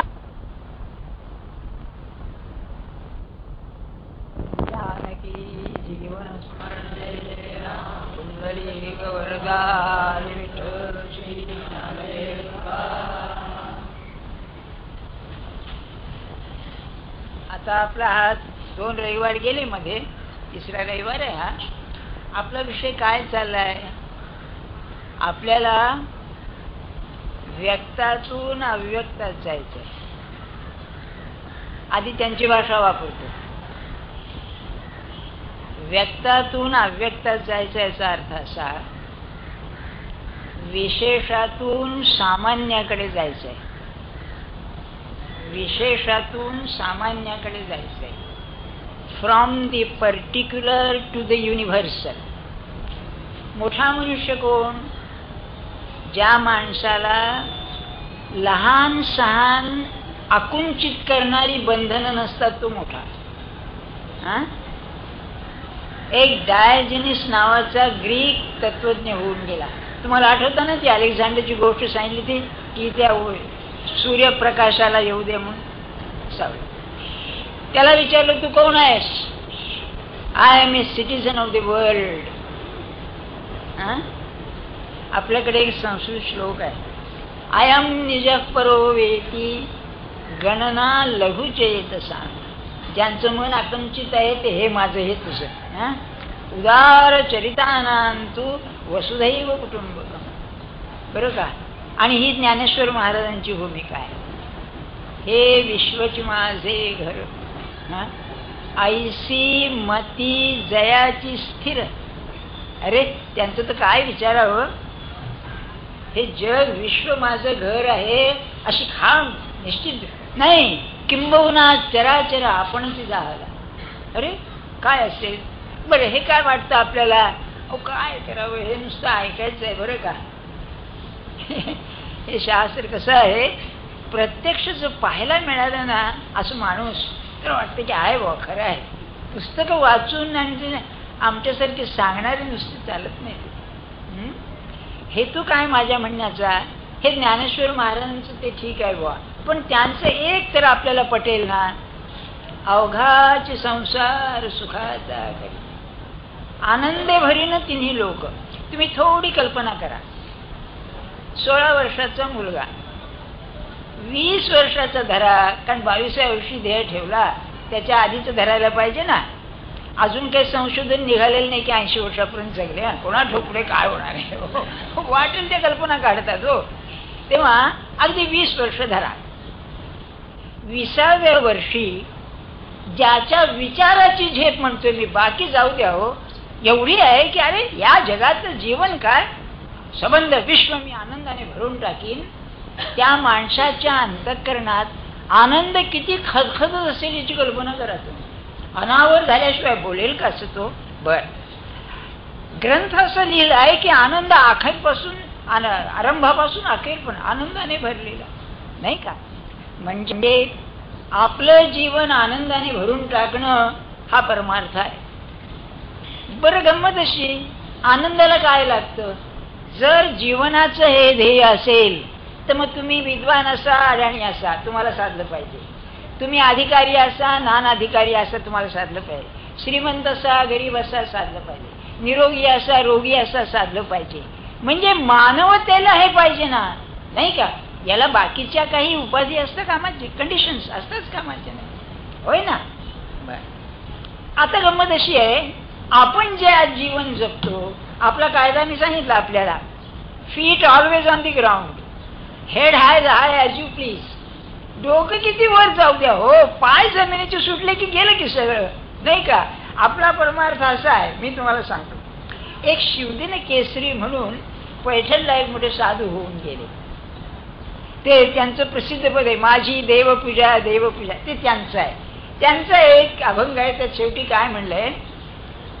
आता आपला हा 2 रविवार गेले मध्ये, तिसरा रविवार आहे हा. आपला विषय काय चाललाय, आपल्याला व्यक्तातून अव्यक्तात जायचंय. आधी त्यांची भाषा वापरतो. व्यक्तातून अव्यक्तात जायचं याचा अर्थ असा विशेषातून सामान्याकडे जायचंय. विशेषातून सामान्याकडे जायचंय. From the particular to the universal. मोठा मनुष्य कोण? ज्या माणसाला लहान सहान आकुंचित करणारी बंधनं नसतात तो मोठा. एक डायजेनिस नावाचा ग्रीक तत्वज्ञ होऊन गेला. तुम्हाला आठवतं ना ती अलेक्झांडरची गोष्ट सांगितली ती की त्या सूर्यप्रकाशाला येऊ दे म्हणून सावली. त्याला विचारलं तू कोण आहेस? I am a citizen of the world. आपल्याकडे एक संस्कृत श्लोक आहे, अयम निजः परो वेती गणना लघुचेतसा. ज्यांचं मन आकंचित आहे ते हे माझं हे तुझं. उदार चरितानांतु वसुधैव कुटुंबकम. बरं का? आणि ही ज्ञानेश्वर महाराजांची भूमिका आहे. हे विश्वची माझे घर, ऐसी मती जयाची स्थिर. अरे त्यांचं तर काय विचारावं. हे जग विश्व माझं घर आहे अशी खाण निश्चित नाही, किंबहुना चराचर आपणच जाहला. अरे काय असेल बरं, हे काय वाटतं आपल्याला? अहो काय करावं, हे नुसतं ऐकायचं आहे. बरं का? हे शास्त्र कसं आहे, प्रत्यक्ष जर पाहायला मिळालं ना असं माणूस तर वाटतं की आहे बुवा खरं आहे. पुस्तकं वाचून आणि आमच्यासारखे सांगणारे नुसते चालत नाही. हेतू काय माझ्या म्हणण्याचा? हे ज्ञानेश्वर महाराजांचं ते ठीक आहे बुवा, पण त्यांचं एक तर आपल्याला पटेल ना, अवघाचे संसार सुखाचा करी आनंदे भरीन तिन्ही लोक. तुम्ही थोडी कल्पना करा, 16 वर्षाचा मुलगा 20 वर्षाचा धरा, कारण 22व्या वर्षी देह ठेवला, त्याच्या आधीच धरायला पाहिजे ना. अजून काही संशोधन निघालेलं नाही की 80 वर्षापर्यंत जगले. कोणा ठोकले काय होणार आहे, वाटेल त्या कल्पना काढतात हो. तेव्हा अगदी 20 वर्ष धरा. 20व्या वर्षी ज्याच्या विचाराची झेप म्हणतोय मी, बाकी जाऊ द्या हो, एवढी आहे की अरे या जगातलं जीवन काय, संबंध विश्व मी आनंदाने भरून टाकीन. त्या माणसाच्या अंतःकरणात आनंद किती खदखदत असेल याची कल्पना करा तुम्ही. अनावर झाल्याशिवाय बोलेल का असं तो? बर, ग्रंथ असं लिहिलं आहे की आनंद अखेरपासून आरंभापासून अखेर पण आनंदाने भरलेला नाही का. म्हणजे आपलं जीवन आनंदाने भरून टाकणं हा परमार्थ आहे. बरं, गंमत अशी, आनंदाला काय लागतं? जर जीवनाचं हे ध्येय असेल तर मग तुम्ही विद्वान असा अडाणी असा तुम्हाला साधलं पाहिजे. तुम्ही अधिकारी असा नानधिकारी असा तुम्हाला साधलं पाहिजे. श्रीमंत असा गरीब असा साधलं पाहिजे. निरोगी असा रोगी असा साधलं पाहिजे. म्हणजे मानवतेला हे पाहिजे ना, नाही का. याला बाकीच्या काही उपाधी असतं कामाचे, कंडिशन्स असतात कामाचे, नाही होय ना. आता गंमत अशी आहे, आपण जे आज जीवन जगतो, आपला कायदा मी सांगितला आपल्याला, feet always on the ground, head high as you please. डोकं किती वर जाऊ द्या हो, पाय जमिनीचे सुटले की गेलं की सगळं, नाही का. आपला परमार्थ असा आहे, मी तुम्हाला सांगतो. एक शिवदिन केसरी म्हणून पैठणला एक मोठे साधू होऊन गेले. ते त्यांचं प्रसिद्ध पद आहे, माझी देवपूजा देवपूजा, ते त्यांचं आहे. त्यांचा एक अभंग आहे, त्यात शेवटी काय म्हणलंय,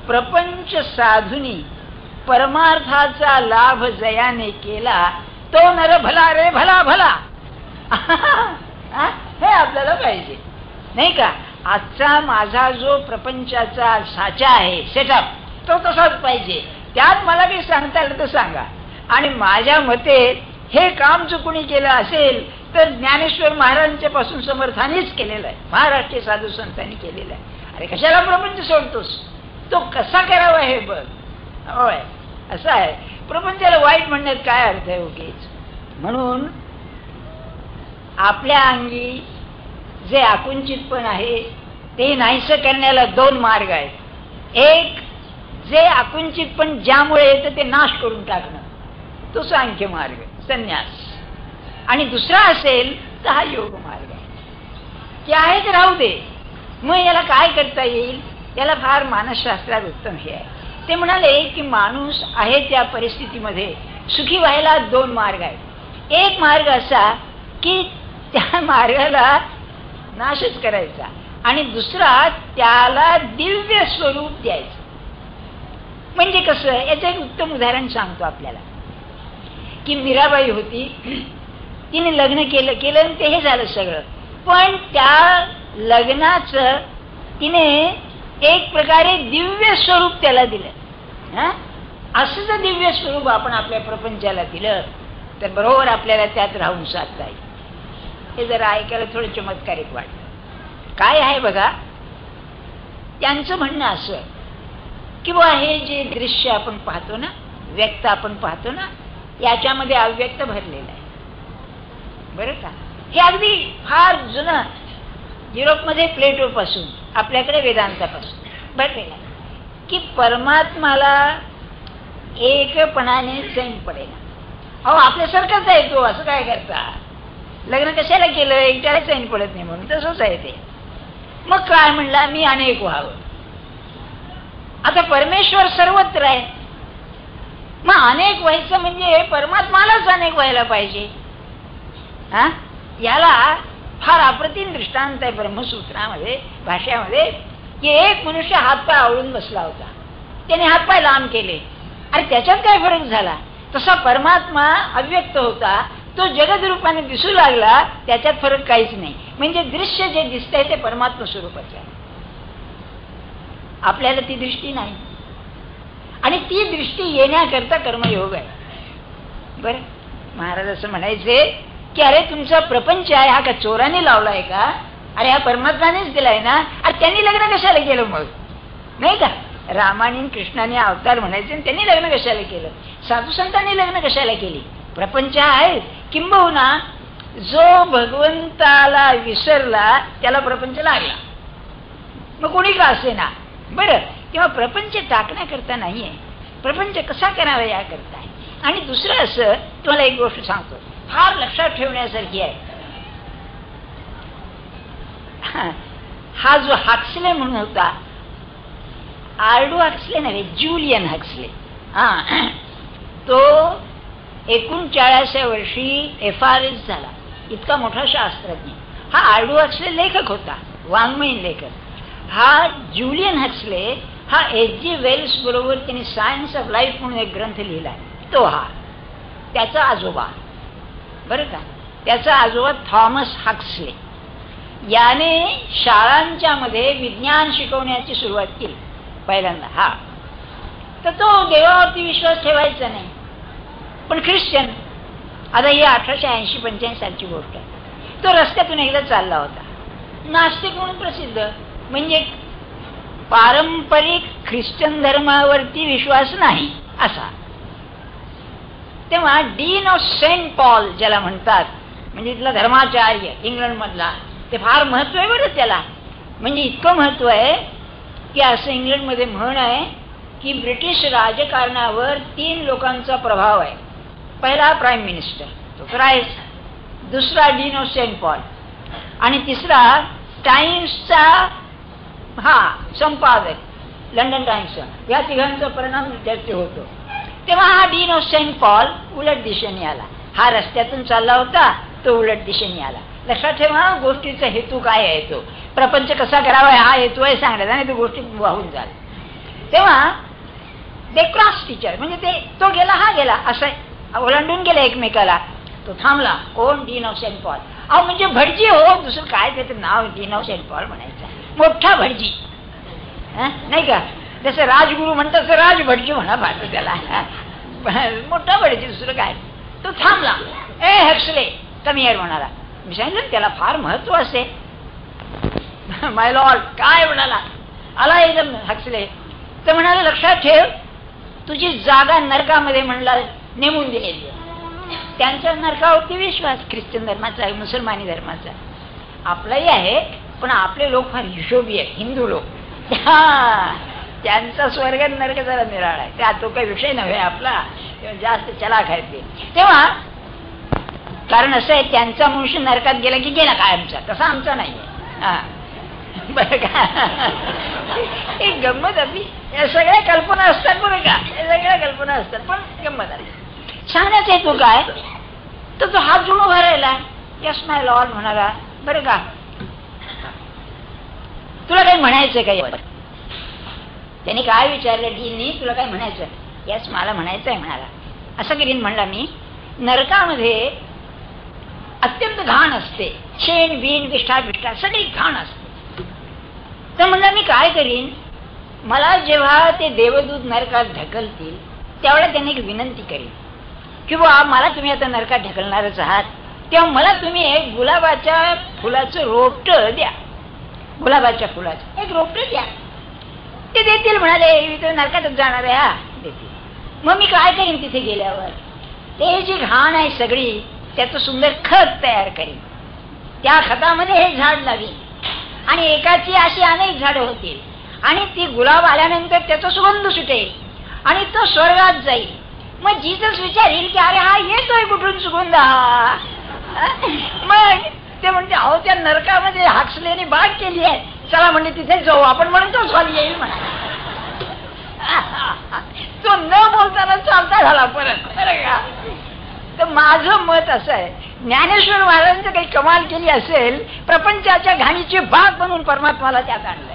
प्रपंच साधुनी परमार्थाचा लाभ जयाने केला, तो नर भला रे भला भला. हे आपल्याला पाहिजे, नाही का. आजचा माझा जो प्रपंचाचा साचा आहे, सेटअप, तो तसाच पाहिजे. त्यात मला काही सांगता आलं तर सांगा. आणि माझ्या मते हे काम जो कोणी केलं असेल तर ज्ञानेश्वर महाराजांच्या पासून समर्थानेच केलेलं आहे, महाराष्ट्रीय साधू संतांनी केलेलं आहे. अरे कशाला प्रपंच सोडतोस, तो कसा करावा हे बघ. होय, असं आहे. प्रपंचाला वाईट म्हणण्यात काय अर्थ आहे उगीच. म्हणून आपल्या अंगी जे आकुंचितपण आहे ते नाहीसं करण्याला 2 मार्ग आहेत. एक, जे आकुंचितपण ज्यामुळे येतं ते नाश करून टाकणं, तो सांख्य मार्ग, संन्यास. आणि दुसरा असेल तर हा योग मार्ग आहे. की आहे तर राहू दे. मग याला काय करता येईल? याला फार मानसशास्त्रात उत्तम हे आहे. ते म्हणाले की माणूस आहे त्या परिस्थितीमध्ये सुखी व्हायला दोन मार्ग आहेत. एक मार्ग असा की त्या मार्गाला नाशच करायचा आणि दुसरा त्याला दिव्य स्वरूप द्यायचं. म्हणजे कसं, याचं एक उत्तम उदाहरण सांगतो आपल्याला की मीराबाई होती, तिने लग्न केलं आणि ते हे झालं सगळं, पण त्या लग्नाचं तिने एक प्रकारे दिव्य स्वरूप त्याला दिलं. असं जर दिव्य स्वरूप आपण आपल्या प्रपंचाला दिलं तर बरोबर आपल्याला त्यात राहून साधता येईल. हे जरा ऐकायला थोडं चमत्कारिक वाटतं. काय आहे बघा, त्यांचं म्हणणं असं की बुवा हे जे दृश्य आपण पाहतो ना, व्यक्त आपण पाहतो ना, याच्यामध्ये अव्यक्त भरलेलं आहे, बरं का. हे अगदी फार जुनं, युरोपमध्ये प्लेटोपासून आपल्याकडे वेदांतापासून भरलेलं आहे की परमात्माला एकपणाने चैन पडेल. अहो आपल्यासारखाच आहे तो, असं काय करता, लग्न कशाला केलं, एकट्याला चैन पडत नाही म्हणून, तसंच आहे ते. मग काय म्हणला, मी अनेक व्हावं. आता परमेश्वर सर्वत्र आहे, मग अनेक व्हायचं म्हणजे परमात्मालाच अनेक व्हायला पाहिजे. याला फार अप्रतिम दृष्टांत आहे ब्रह्मसूत्रामध्ये, भाष्यामध्ये, की एक मनुष्य हातपाय आवळून बसला होता, त्याने हातपाय लांब केले. अरे त्याच्यात काय फरक झाला? तसा परमात्मा अव्यक्त होता, तो जगद रूपाने दिसू लागला, त्याच्यात फरक काहीच नाही. म्हणजे दृश्य जे दिसतंय ते परमात्मा स्वरूपाचे आहे. आपल्याला ती दृष्टी नाही, आणि ती दृष्टी येण्याकरता कर्मयोग आहे. बरं, महाराज असं म्हणायचे की अरे तुमचा प्रपंच आहे हा का चोराने लावलाय का? अरे हा परमात्मानेच दिलाय ना. अरे त्यांनी लग्न कशाला केलं मग, नाही का? रामाने कृष्णाने अवतार म्हणायचे, त्यांनी लग्न कशाला केलं? साधू संतांनी लग्न कशाला केली? प्रपंच आहे. किंबहुना जो भगवंताला विसरला त्याला प्रपंच लागला, मग कोणी का असे ना. बरं, तेव्हा प्रपंच टाकण्याकरता नाहीये, प्रपंच कसा करावा याकरता आहे. आणि दुसरं असं तुम्हाला एक गोष्ट सांगतो, फार लक्षात ठेवण्यासारखी आहे. हा जो हक्सले म्हणून होता, आर्डो हक्सले नव्हे, ज्युलियन हक्सले, तो 39व्या वर्षी FRS झाला, इतका मोठा शास्त्रज्ञ. हा आर्डो हक्सले लेखक होता, वाङ्मयीन लेखक. हा ज्युलियन हक्सले हा H.G. वेल्स बरोबर त्यांनी सायन्स ऑफ लाईफ म्हणून एक ग्रंथ लिहिलाय. तो हा त्याचा आजोबा, बरं का, त्याचा आजोबा थॉमस हक्सले. याने शाळांच्या मध्ये विज्ञान शिकवण्याची सुरुवात केली पहिल्यांदा. हा तर तो देवावरती विश्वास ठेवायचा नाही, पण ख्रिश्चन. आता ही 1880-85 सालची गोष्ट आहे. तो रस्त्यातून एकदा चालला होता, नास्तिक म्हणून प्रसिद्ध, म्हणजे पारंपरिक ख्रिश्चन धर्मावरती विश्वास नाही असा. तेव्हा डीन ऑफ सेंट पॉल ज्याला म्हणतात, म्हणजे इथला धर्माचार्य इंग्लंड मधला, ते फार महत्व आहे बरं त्याला. म्हणजे इतकं महत्व आहे की असं इंग्लंडमध्ये म्हण आहे की ब्रिटिश राजकारणावर 3 लोकांचा प्रभाव आहे. पहिला प्राईम मिनिस्टर, तो तर आहेच, दुसरा डीन ऑफ सेंट पॉल, आणि तिसरा टाइम्सचा संपादक लंडन टाइम्सचा. या तिघांचा परिणाम जास्त होतो. तेव्हा हा डीन ऑफ सेंट पॉल उलट दिशेने आला. हा रस्त्यातून चालला होता, तो उलट दिशेने आला. लक्षात ठेवा गोष्टीचा हेतू काय आहे, तो प्रपंच कसा करावा हा हेतू आहे सांगण्याचा, आणि तो गोष्टी वाहून जाल. तेव्हा ते क्रॉस टीचर, म्हणजे तो गेला हा गेला, असं ओलांडून गेला एकमेकाला. तो थांबला, कोण? Dean of Saint Paul. अहो म्हणजे भटजी हो, दुसरं काय त्याचं नाव, डीन ऑफ सेंट पॉल म्हणायचं, मोठा भटजी, नाही का? जसं राजगुरू म्हणतात तसं राजभटजी म्हणा पाहतो त्याला, मोठा भटजी, दुसरं काय. तो थांबला, ए हक्सले कमी यार म्हणाला. मी सांगितलं त्याला फार महत्व असे. माय लॉर्ड काय म्हणाला, आला एकदम हक्सले. तर म्हणाला लक्षात ठेव, तुझी जागा नरकामध्ये म्हणला नेमून दिलेली. त्यांचा नरकावरती विश्वास ख्रिश्चन धर्माचा आहे, मुसलमानी धर्माचा आपलाही आहे, पण आपले लोक फार हिशोबी आहेत, हिंदू लोक. त्यांचा स्वर्ग नरक जरा निराळा आहे, त्या तो काही विषय नव्हे आपला, जास्त चलाक आहे ते. तेव्हा कारण असं आहे, त्यांचा मनुष्य नरकात गेला की गेला कायमचा, तसा आमचा नाहीये. बरं का, एक गंमत आपली, या सगळ्या कल्पना असतात बरं का, या सगळ्या कल्पना असतात, पण गंमत आली. सांगण्याचा हेतू काय? तर तो हात जोडून उभा राहिला. यस माय लॉर्ड म्हणाला. बरं का, तुला काही म्हणायचं का? त्याने काय विचारलं डीननी, तुला काय म्हणायचं? यस मला म्हणायचं आहे म्हणाला. असं करीन म्हणला, मी नरकामध्ये अत्यंत घाण असते, शेण बीन विष्ठा बिष्ठा सगळी घाण असते. तर म्हणलं मी काय करीन, मला जेव्हा ते देवदूत नरकात ढकलतील त्यावेळेला त्यांनी एक विनंती करीन की बा मला तुम्ही आता नरकात ढकलणारच आहात, तेव्हा मला तुम्ही एक गुलाबाच्या फुलाचं रोपट द्या, गुलाबाच्या फुलाचं एक रोपट द्या. ते देतील म्हणाले, मी तर नरकातच जाणार आहे. हा देतील. मग मी काय करीन तिथे गेल्यावर, ते जी घाण आहे सगळी त्याचं सुंदर खत तयार करीन, त्या खतामध्ये हे झाड लावीन आणि एकाची अशी अनेक झाडं होतील आणि ती गुलाब आल्यानंतर त्याचा सुगंध सुटेल आणि तो स्वर्गात जाईल. मग जीसस विचारील की अरे हा येतोय कुठून सुगंध हा? मग ते म्हणते अहो त्या नरकामध्ये हाकसल्याने बाग केली आहे, चला म्हणजे तिथे जाऊ आपण, म्हणून तो स्वामी येईल म्हणा. तो न बोलताना चालता झाला परत. बरं का, तर माझं मत असं आहे, ज्ञानेश्वर महाराजांचं काही कमाल केली असेल, प्रपंचाच्या घाणीची बाग बनवून परमात्माला त्यात आणलंय.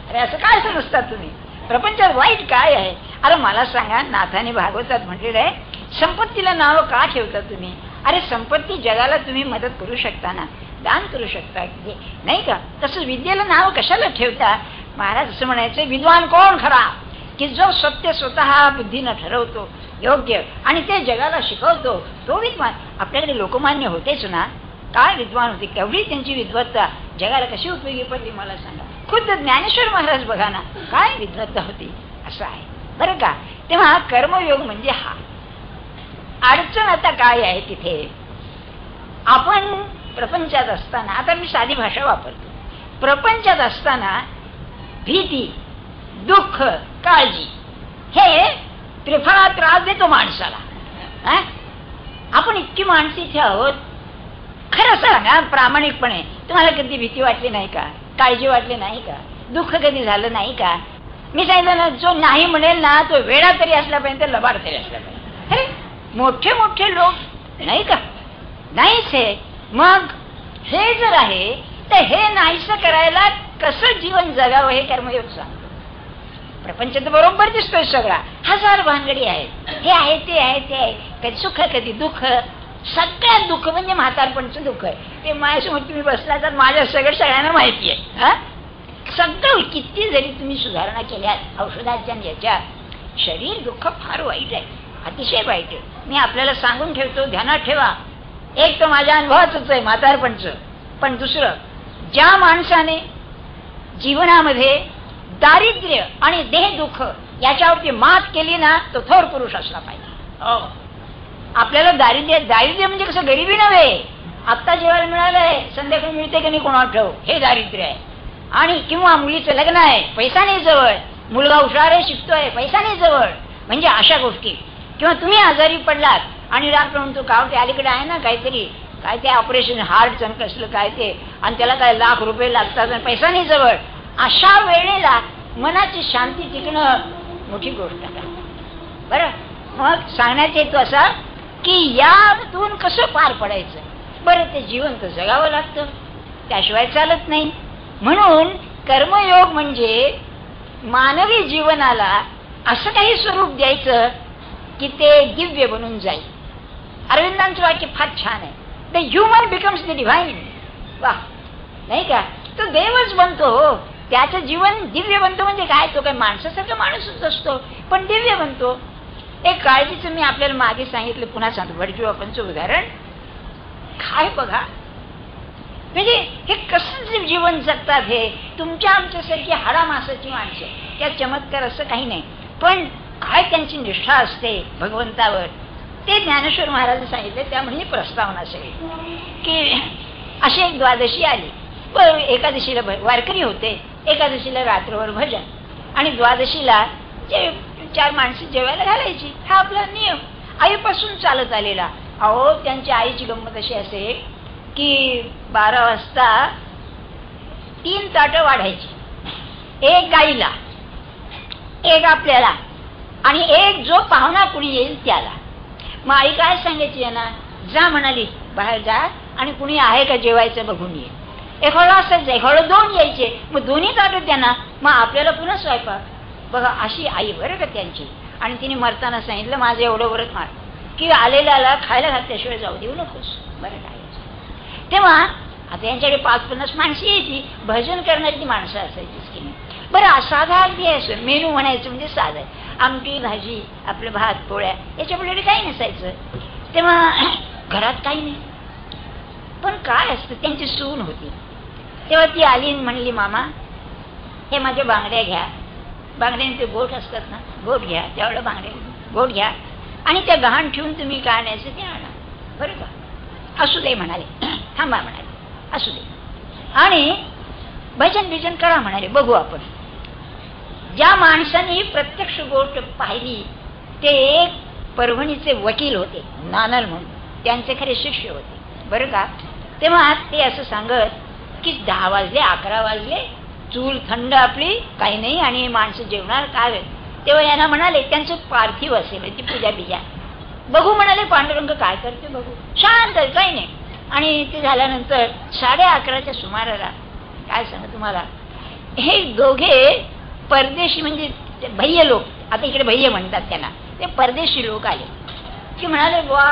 अरे असं काय समजता तुम्ही? प्रपंचात वाईट काय आहे? अरे मला सांगा, नाथाने भागवतात म्हटलेलं आहे, संपत्तीला नाव का ठेवता तुम्ही? अरे संपत्ती जगाला तुम्ही मदत करू शकता ना, दान करू शकता नाही का? तसं विद्येला नाव कशाला ठेवता? महाराज असं म्हणायचं, विद्वान कोण खरा? की जो सत्य स्वतः बुद्धीनं ठरवतो योग्य आणि ते जगाला शिकवतो तो विद्वान. आपल्याकडे लोकमान्य होतेच ना, काय विद्वान होते, केवढी त्यांची विद्वत्ता जगाला कशी उपयोगी पडली मला सांगा. खुद्द ज्ञानेश्वर महाराज बघा ना, काय विद्वत्ता होती. असं आहे बरं का. तेव्हा कर्मयोग म्हणजे हा. अडचण आता काय आहे तिथे, आपण प्रपंचात असताना, आता मी साधी भाषा वापरतो, प्रपंचात असताना भीती, दुःख, काळजी हे त्रिफळा त्रास देतो माणसाला. आपण इतकी माणसं इथे आहोत, खरं सांगा प्रामाणिकपणे, तुम्हाला कधी भीती वाटली नाही का? काळजी वाटली नाही का? दुःख कधी झालं नाही का? मी सांगितलं ना, जो नाही म्हणेल ना तो वेडा तरी असला पाहिजे, लबाड तरी असला पाहिजे. अरे मोठे मोठे लोक नाही का? नाहीच हे. मग हे जर आहे तर हे नाहीसं करायला कसं जीवन जगावं हे कर्मयोग सांगतो. प्रपंच तर बरोबर दिसतोय सगळा, हजार भानगडी आहेत, हे आहे ते आहे ते आहे, कधी सुख कधी दुःख. सगळ्यात दुःख म्हणजे म्हातारपणचं दुःख आहे. ते माझ्यासमोर तुम्ही बसला तर माझ्या सगळ्यांना माहिती आहे. सगळं किती जरी तुम्ही सुधारणा केल्यात औषधाच्या याच्या, शरीर दुःख फार वाईट आहे, अतिशय वाईट आहे. मी आपल्याला सांगून ठेवतो, ध्यानात ठेवा. एक तर माझ्या अनुभवाचंच आहे म्हातारपणचं, पण दुसरं, ज्या माणसाने जीवनामध्ये दारिद्र्य आणि देह दुःख याच्यावरती मात केली ना तो थोर पुरुष असला पाहिजे. आपल्याला दारिद्र्य म्हणजे कसं, गरिबी नव्हे. आत्ता जेवायला मिळालंय, संध्याकाळी मिळते की नाही कोणावर ठेव, हे दारिद्र्य आहे. आणि किंवा मुलीचं लग्न आहे, पैसा नाही जवळ, मुलगा हुशार आहे, शिकतोय, पैसा नाही जवळ, म्हणजे अशा गोष्टी. किंवा तुम्ही आजारी पडलात आणि डॉक्टर म्हणतो का ते अलीकडे आहे ना काहीतरी, काय ते ऑपरेशन हार्टचं कसलं काय ते, आणि त्याला काय लाख रुपये लागतात आणि पैसा नाही जवळ. अशा वेळेला मनाची शांती टिकणं मोठी गोष्ट आहे. बरं, मग सांगण्याचा हेतू असा की यातून कसं पार पडायचं. बरं, ते जीवन तर जगावं लागतं, त्याशिवाय चालत नाही. म्हणून कर्मयोग म्हणजे मानवी जीवनाला असं काही स्वरूप द्यायचं की ते दिव्य बनून जाईल. अरविंदांचं वाक्य फार छान आहे, the human becomes the divine. वा, नाही का? तो देवच बनतो, त्याचं जीवन दिव्य बनतो. म्हणजे काय, तो काय माणसासारखा माणूसच असतो पण दिव्य बनतो. एक काळजीचं मी आपल्याला मागे सांगितलं, पुन्हा सांगतो. व्हर्च्यू ऑफनचं उदाहरण काय बघा, म्हणजे हे कसं जीवन जगतात हे. तुमच्या आमच्यासारखी हाडामासाची माणसं, त्या चमत्कार असं काही नाही, पण काय त्यांची निष्ठा असते भगवंतावर, ते ज्ञानेश्वर महाराज सांगितले. त्या म्हणजे प्रस्तावना सगळी की अशी एक द्वादशी आली. एकादशीला वारकरी होते, एकादशीला रात्रभर भजन आणि द्वादशीला जे 4 माणसं जेवायला घालायची, हा आपला नियम आईपासून चालत आलेला. अहो, त्यांच्या आईची गंमत अशी असे की 12 वाजता 3 ताटं वाढायची, एक गाईला, एक आपल्याला आणि एक जो पाहुणा कुणी येईल त्याला. मग आई काय सांगायची यांना, जा म्हणाली बाहेर जा आणि कुणी आहे का जेवायचं बघून ये. एखादं असायचं, एखादं 2 यायचे, मग दोन्ही ताटत त्यांना, मग आपल्याला पुन्हा स्वयंपाक. बघा अशी आई बरं का त्यांची. आणि तिने मरताना सांगितलं, माझं एवढं व्रत मार की आलेल्याला खायला घातल्याशिवाय जाऊ देऊ नकोस, बरं काय. तेव्हा आता यांच्याकडे 5-50 माणसं यायची, भजन करणारी ती माणसं असायचीच की नाही. बरं साधा अगदी असं मेनू म्हणायचं म्हणजे साधं, आमटी भाजी आपलं भात पोळ्या, याच्यापुढे काही नसायचं. तेव्हा घरात काही नाही. पण काय असतं, त्यांची सून होती. तेव्हा ती आली म्हणली, मामा हे माझ्या बांगड्या घ्या. बांगड्याने ते गोठ असतात ना, गोठ घ्या, त्यावेळेला बांगड्या गोठ घ्या आणि त्या गहाण ठेवून तुम्ही काय आणायचं ते आणा, बरं का. असू दे म्हणाले, थांबा म्हणाले, असू दे. आणि भजन बिजन करा म्हणाले, बघू आपण. ज्या माणसाने प्रत्यक्ष गोष्ट पाहिली ते एक परभणीचे वकील होते, नानल म्हणून, त्यांचे खरे शिष्य होते, बरं का. तेव्हा ते असं सांगत की 10 वाजले 11 वाजले, चूल थंड आपली काही नाही आणि माणसं जेवणार काय. तेव्हा यांना म्हणाले त्यांचं पार्थिव असेल ती पूजा बिजा बघू म्हणाले, पांडुरंग काय करते बघू, शांत काही नाही. आणि ते झाल्यानंतर 11:30च्या सुमाराला काय सांगा तुम्हाला, हे दोघे परदेशी म्हणजे भैय लोक, आता इकडे भैय म्हणतात त्यांना, ते परदेशी लोक आले की म्हणाले, बुवा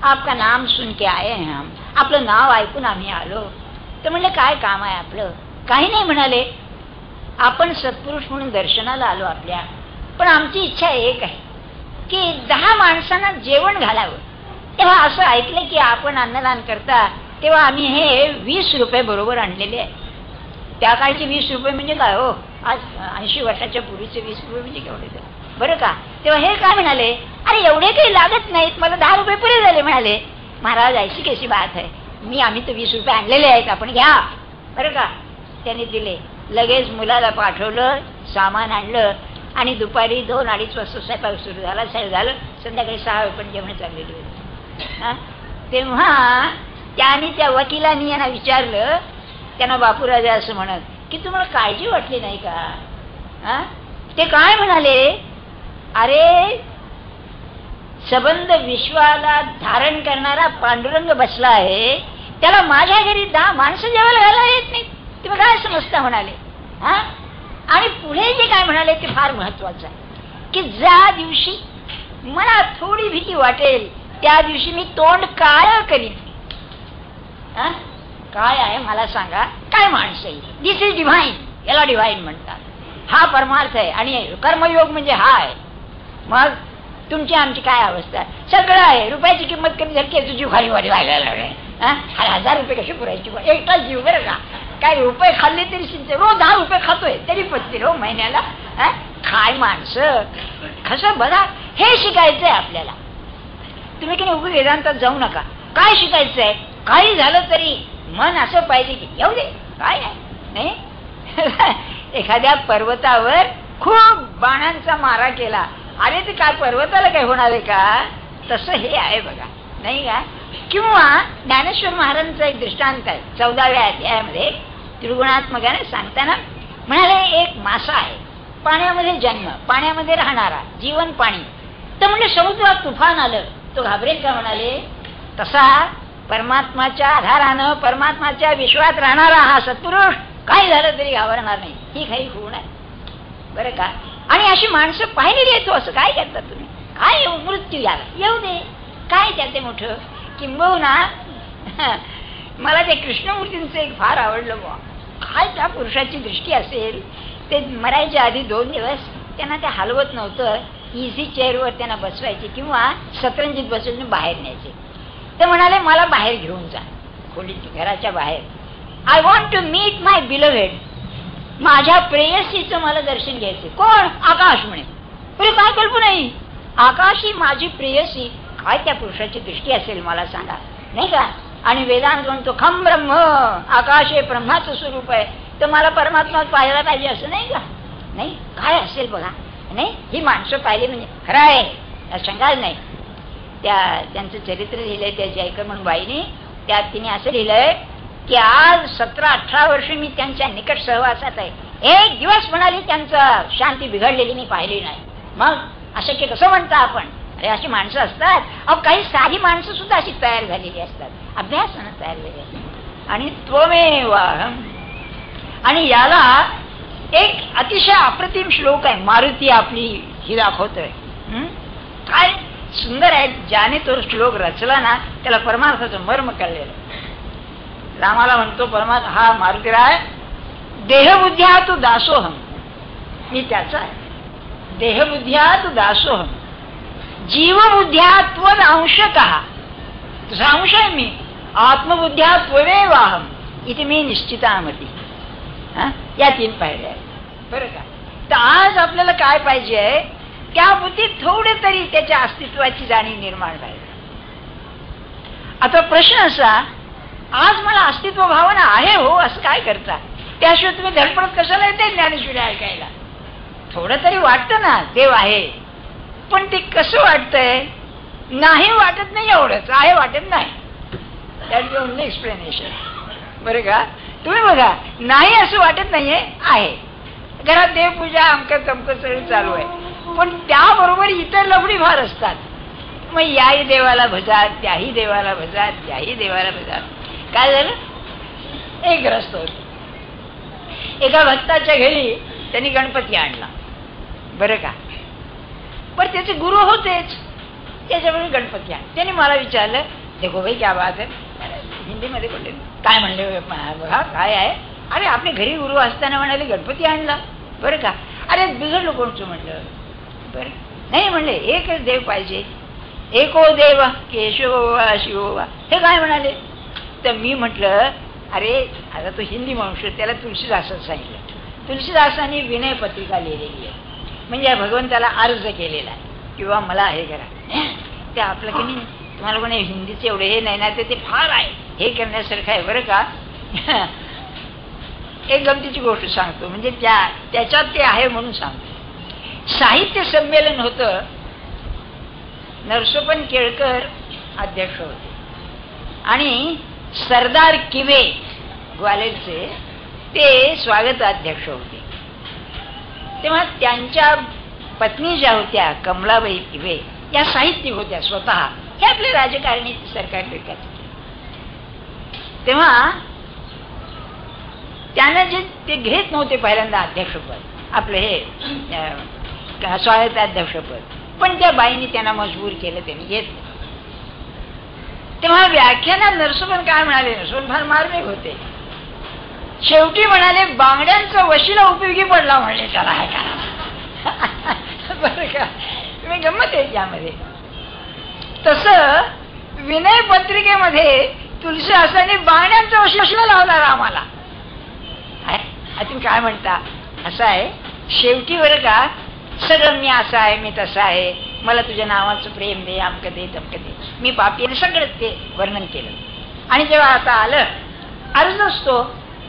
आपका नाम सुन के आए हैं हम, आपलं नाव ऐकून आम्ही आलो. तर म्हणले काय काम आहे आपलं. काही नाही म्हणाले, आपण सत्पुरुष म्हणून दर्शनाला आलो आपल्या, पण आमची इच्छा एक आहे की 10 माणसांना जेवण घालावं. तेव्हा असं ऐकलं की आपण अन्नदान करता, तेव्हा आम्ही हे 20 रुपये बरोबर आणलेले आहे. त्या काळचे 20 रुपये म्हणजे काय हो, आज 80 वर्षाच्या पूर्वीचे 20 रुपये म्हणजे केवढे बरं का. तेव्हा हे काय म्हणाले, अरे एवढे काही लागत नाहीत, मला 10 रुपये पुरे झाले. म्हणाले महाराज ऐसी कैसी बात आहे, आम्ही तर 20 रुपये आणलेले आहेत, आपण घ्या, बरं का. त्यांनी दिले. लगेच मुलाला पाठवलं, सामान आणलं आणि दुपारी 2-2:30 वाजता स्वयंपाक सुरू झाला, झालं. संध्याकाळी 6 पण जेवण चाललेली होती. तेव्हा त्याने त्या वकिलांनी यांना विचारलं, त्यांना बापूराजा असं म्हणत की तुम्हाला काळजी वाटली नाही का. ते काय म्हणाले, अरे सबंध विश्वाला धारण करणारा पांडुरंग बसला आहे, त्याला माझ्या घरी 10 माणसं जेवायला घालायला येत नाही, तुम्ही काय समजता म्हणाले. आणि पुढे जे काय म्हणाले ते फार महत्वाचं आहे की ज्या दिवशी मला थोडी भीती वाटेल त्या दिवशी मी तोंड काळ करीन. काय आहे मला सांगा, काय माणसं आहे, दिस इज डिव्हाइन, याला डिव्हाइन म्हणतात. हा परमार्थ आहे आणि कर्मयोग म्हणजे हा आहे. मग तुमची आमची काय अवस्था, सगळं आहे. रुपयाची किंमत कमी झाली की तुझी खाली वाढी व्हायला लागले. 1000 रुपये कशी पुरायची, एकटाच जीव बरं का. काय रुपये खाल्ले तरी शिंचे, रोज 10 रुपये खातोय तरी 35 हो महिन्याला. काय माणसं कसं बघा, हे शिकायचंय आपल्याला. तुम्ही की नाही उभी वेदांतात जाऊ नका. काय शिकायचंय, काही झालं तरी मन असं पाहिजे की येऊ दे, काय नाही. एखाद्या पर्वतावर खूप बाणांचा मारा केला, अरे ते काय पर्वताला काय होणार आहे का, तसं हे आहे बघा, नाही का. किंवा ज्ञानेश्वर महाराजांचा एक दृष्टांत आहे 14व्या अध्यायामध्ये त्रिगुणात्मकाने सांगताना म्हणाले, एक मासा आहे, पाण्यामध्ये जन्म, पाण्यामध्ये राहणारा, जीवन पाणी. तर म्हणजे समुद्रात तुफान आलं तो घाबरेल का म्हणाले. तसा परमात्माच्या आधारानं परमात्माच्या विश्वात राहणारा हा सत्पुरुष काही झालं तरी घाबरणार नाही, ही खरी खूण आहे बरं का. आणि अशी माणसं पाहिलेली आहेत. असं काय करतात तुम्ही, काय मृत्यू याला येऊ दे, काय त्याचे मोठं. किंबहुना मला ते कृष्णमूर्तींचं एक फार आवडलं बुवा. काय त्या पुरुषाची दृष्टी असेल, ते मरायच्या आधी 2 दिवस त्यांना ते हलवत नव्हतं, इझी चेअरवर त्यांना बसवायचे किंवा सतरंजीत बसवून बाहेर न्यायचे. ते म्हणाले मला बाहेर घेऊन जा, खोलीत घराच्या बाहेर. आय वॉन्ट टू मीट माय बिलोव्हेड, माझ्या प्रेयसीचं मला दर्शन घ्यायचे. कोण, आकाश म्हणे. काय कल्पना नाही, आकाश ही माझी प्रेयसी. काय त्या पुरुषाची दृष्टी असेल मला सांगा, नाही का. आणि वेदांत म्हणतो खम ब्रह्म, आकाश हे ब्रह्माचं स्वरूप आहे, तर मला परमात्मा पाहायला पाहिजे असं नाही का. नाही काय असेल बघा, नाही ही माणसं पाहिली म्हणजे खरं आहे, शंकाच नाही. त्यांचं चरित्र लिहिलंय त्या जयकर म्हणून बाईने, त्यात तिने असं लिहिलंय की आज 17-18 वर्ष मी त्यांच्या निकट सहवासात आहे, एक दिवस म्हणाली त्यांचं शांती बिघडलेली मी पाहिली नाही. मग अशक्य कसं म्हणता आपण, अरे अशी माणसं असतात. अहो काही साधी माणसं सुद्धा अशी तयार झालेली असतात, अभ्यासानं तयार झालेली असतात. आणि त्वमेव अहम्. आणि याला एक अतिशय अप्रतिम श्लोक आहे, मारुती आपली ही दाखवतोय. काय सुंदर आहे. ज्याने तो श्लोक रचला ना त्याला परमार्थाचं मर्म कळलेलं. रामाला म्हणतो परमात्मा, हा मारुतीराय, देहबुद्ध्या तू दासोहम, मी त्याचा आहे. देहबुद्ध्या तू दासोहम, जीवबुद्ध्या त्वदंशकः, तुझा अंश आहे मी. आत्मबुद्ध्या त्वमेवाहम, इथे मी निश्चितामती. या 3 पायऱ्या आहेत बरं का. तर आज आपल्याला काय पाहिजे आहे, त्या बुद्धीत थोडे तरी त्याच्या अस्तित्वाची जाणीव निर्माण पाहिजे. आता प्रश्न असा, आज मला अस्तित्व भावना आहे हो, असं काय करता? त्याशिवाय तुम्ही धडपडत कशाला येते ज्ञानेश्वरी ऐकायला? थोडं तरी वाटतं ना देव आहे, पण ते कसं वाटतंय? नाही वाटत नाही, एवढंच आहे वाटत नाही. दॅट इज ओनली एक्सप्लेनेशन बरं का. तुम्ही बघा, नाही असं वाटत नाहीये, आहे. घरात देवपूजा अमकं तमकं सगळं चालू आहे, पण त्याबरोबर इतर लफडी फार असतात. मग याही देवाला भजा, त्याही देवाला भजा, त्याही देवाला भजा. काय झालं, एक ग्रस्त होते. एका भक्ताच्या घरी त्यांनी गणपती आणला बरं का. पण त्याचे गुरु होतेच, त्याच्यामुळे गणपती आण. त्याने मला विचारलं, देखो भाई क्या बात है, हिंदीमध्ये बोलले, काय म्हणले बघा काय आहे? अरे आपल्या घरी गुरु असताना म्हणाले गणपती आणला बरं का. अरे बिघडलो कोणचं म्हणलं. बरं नाही म्हणले, एकच देव पाहिजे, एको देव केशव शिव, हे काय म्हणाले? तर मी म्हटलं, अरे आता तो हिंदी मनुष्य, त्याला तुलसीदासांनी सांगितलं. तुलसीदासांनी विनय पत्रिका लिहिलेली आहे, म्हणजे भगवंताला अर्ज केलेला आहे किंवा मला हे करा. ते आपलं की नाही, तुम्हाला कोणी हिंदीचे एवढे हे नाही ना, ते फार आहे हे करण्यासारखं आहे बरं का. एक गमतीची गोष्ट सांगतो, म्हणजे त्याच्यात ते आहे म्हणून सांगतो. साहित्य संमेलन होतं, नरसोपंत केळकर अध्यक्ष होते आणि सरदार किवे ग्वालेरचे ते स्वागताध्यक्ष होते. तेव्हा त्यांच्या पत्नी ज्या होत्या कमलाबाई किवे, या साहित्यिक होत्या स्वतः. हे आपले राजकारणी सरकार विकास. तेव्हा त्यांना जे ते घेत नव्हते पहिल्यांदा अध्यक्षपद, आपलं हे स्वागताध्यक्षपद, पण त्या बाईंनी त्यांना मजबूर केलं, त्यांनी घेतलं. तेव्हा व्याख्यानात नरसोबत काय म्हणाले, नरसोबत फार मार्मिक होते. शेवटी म्हणाले, बांगड्यांचा वशिला उपयोगी पडला म्हणले त्याला, आहे का बरं का. तुम्ही गंमत आहे यामध्ये. तसं विनय पत्रिकेमध्ये तुलसीदासांनी बांगड्यांचा वशिला लावला रामाला. तुम्ही काय म्हणता? असं आहे शेवटी बरं का, सगळं मी असं आहे, मी तसं आहे, मला तुझ्या नावाचं प्रेम दे, अमकं दे तमकं दे. मी पापीने सगळं ते वर्णन केलं. आणि जेव्हा आता आलं अर्ज असतो,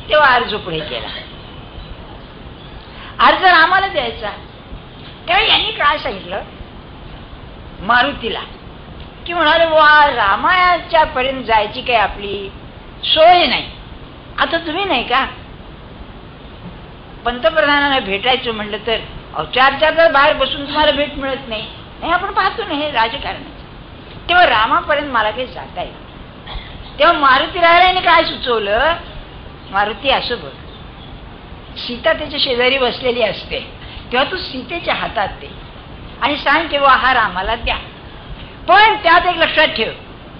तेव्हा अर्ज पुढे केला. अर्ज रामाला द्यायचा. तेव्हा यांनी काय सांगितलं मारुतीला, की म्हणाले वा रामाच्या पर्यंत जायची काही आपली सोय नाही. आता तुम्ही नाही का पंतप्रधानांना भेटायचं म्हणलं तर 4 तास बाहेर बसून तुम्हाला भेट मिळत नाही. हे आपण पाहतो ना, हे राजकारण. तेव्हा रामापर्यंत मला काही जाता येईल. तेव्हा मारुती रायाने काय सुचवलं, मारुती असं बघ, सीता त्याच्या शेजारी बसलेली असते, तेव्हा तू सीतेच्या हातात दे आणि सांग किंवा हा रामाला द्या. पण त्यात एक लक्षात ठेव,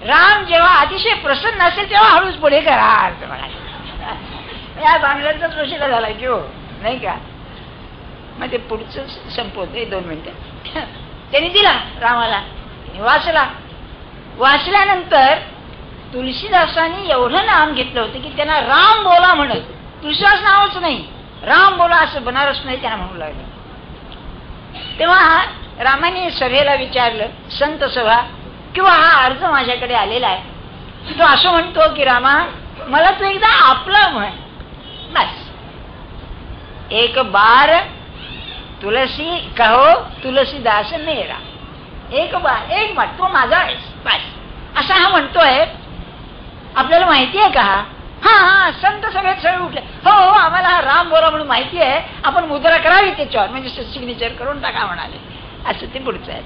राम जेव्हा अतिशय प्रसन्न असेल तेव्हा हळूच पुढे करा. अर्थ म्हणाले या बांगड्यांचाच वशिला झाला की हो, नाही का. मग ते पुढचं संपवतंय 2 मिनिटं. त्यांनी दिला रामाला, वाचला. वाचल्यानंतर तुलसीदासांनी एवढं नाम घेतलं होतं की त्यांना राम बोला म्हणत, तुलसीदास नावच नाही, राम बोला असं बनारसमध्ये त्यांना म्हणू लागलं. तेव्हा रामाने सभेला विचारलं, संत सभा किंवा हा अर्ज माझ्याकडे आलेला आहे, तो असं म्हणतो की रामा मला तू एकदा आपला म्हण. बस एक बार तुलसी कहो तुलसीदास मेरा, एक बार एक बार तो माझा आहे बस असा हा म्हणतोय. आपल्याला माहिती आहे का? हा संत सगळ्यात सगळे उठले, हो हो आम्हाला हा राम बोला म्हणून माहिती आहे, आपण मुद्रा करावी त्याच्यावर, म्हणजे सिग्नेचर करून टाका म्हणाले. असं ते पुढचं आहे.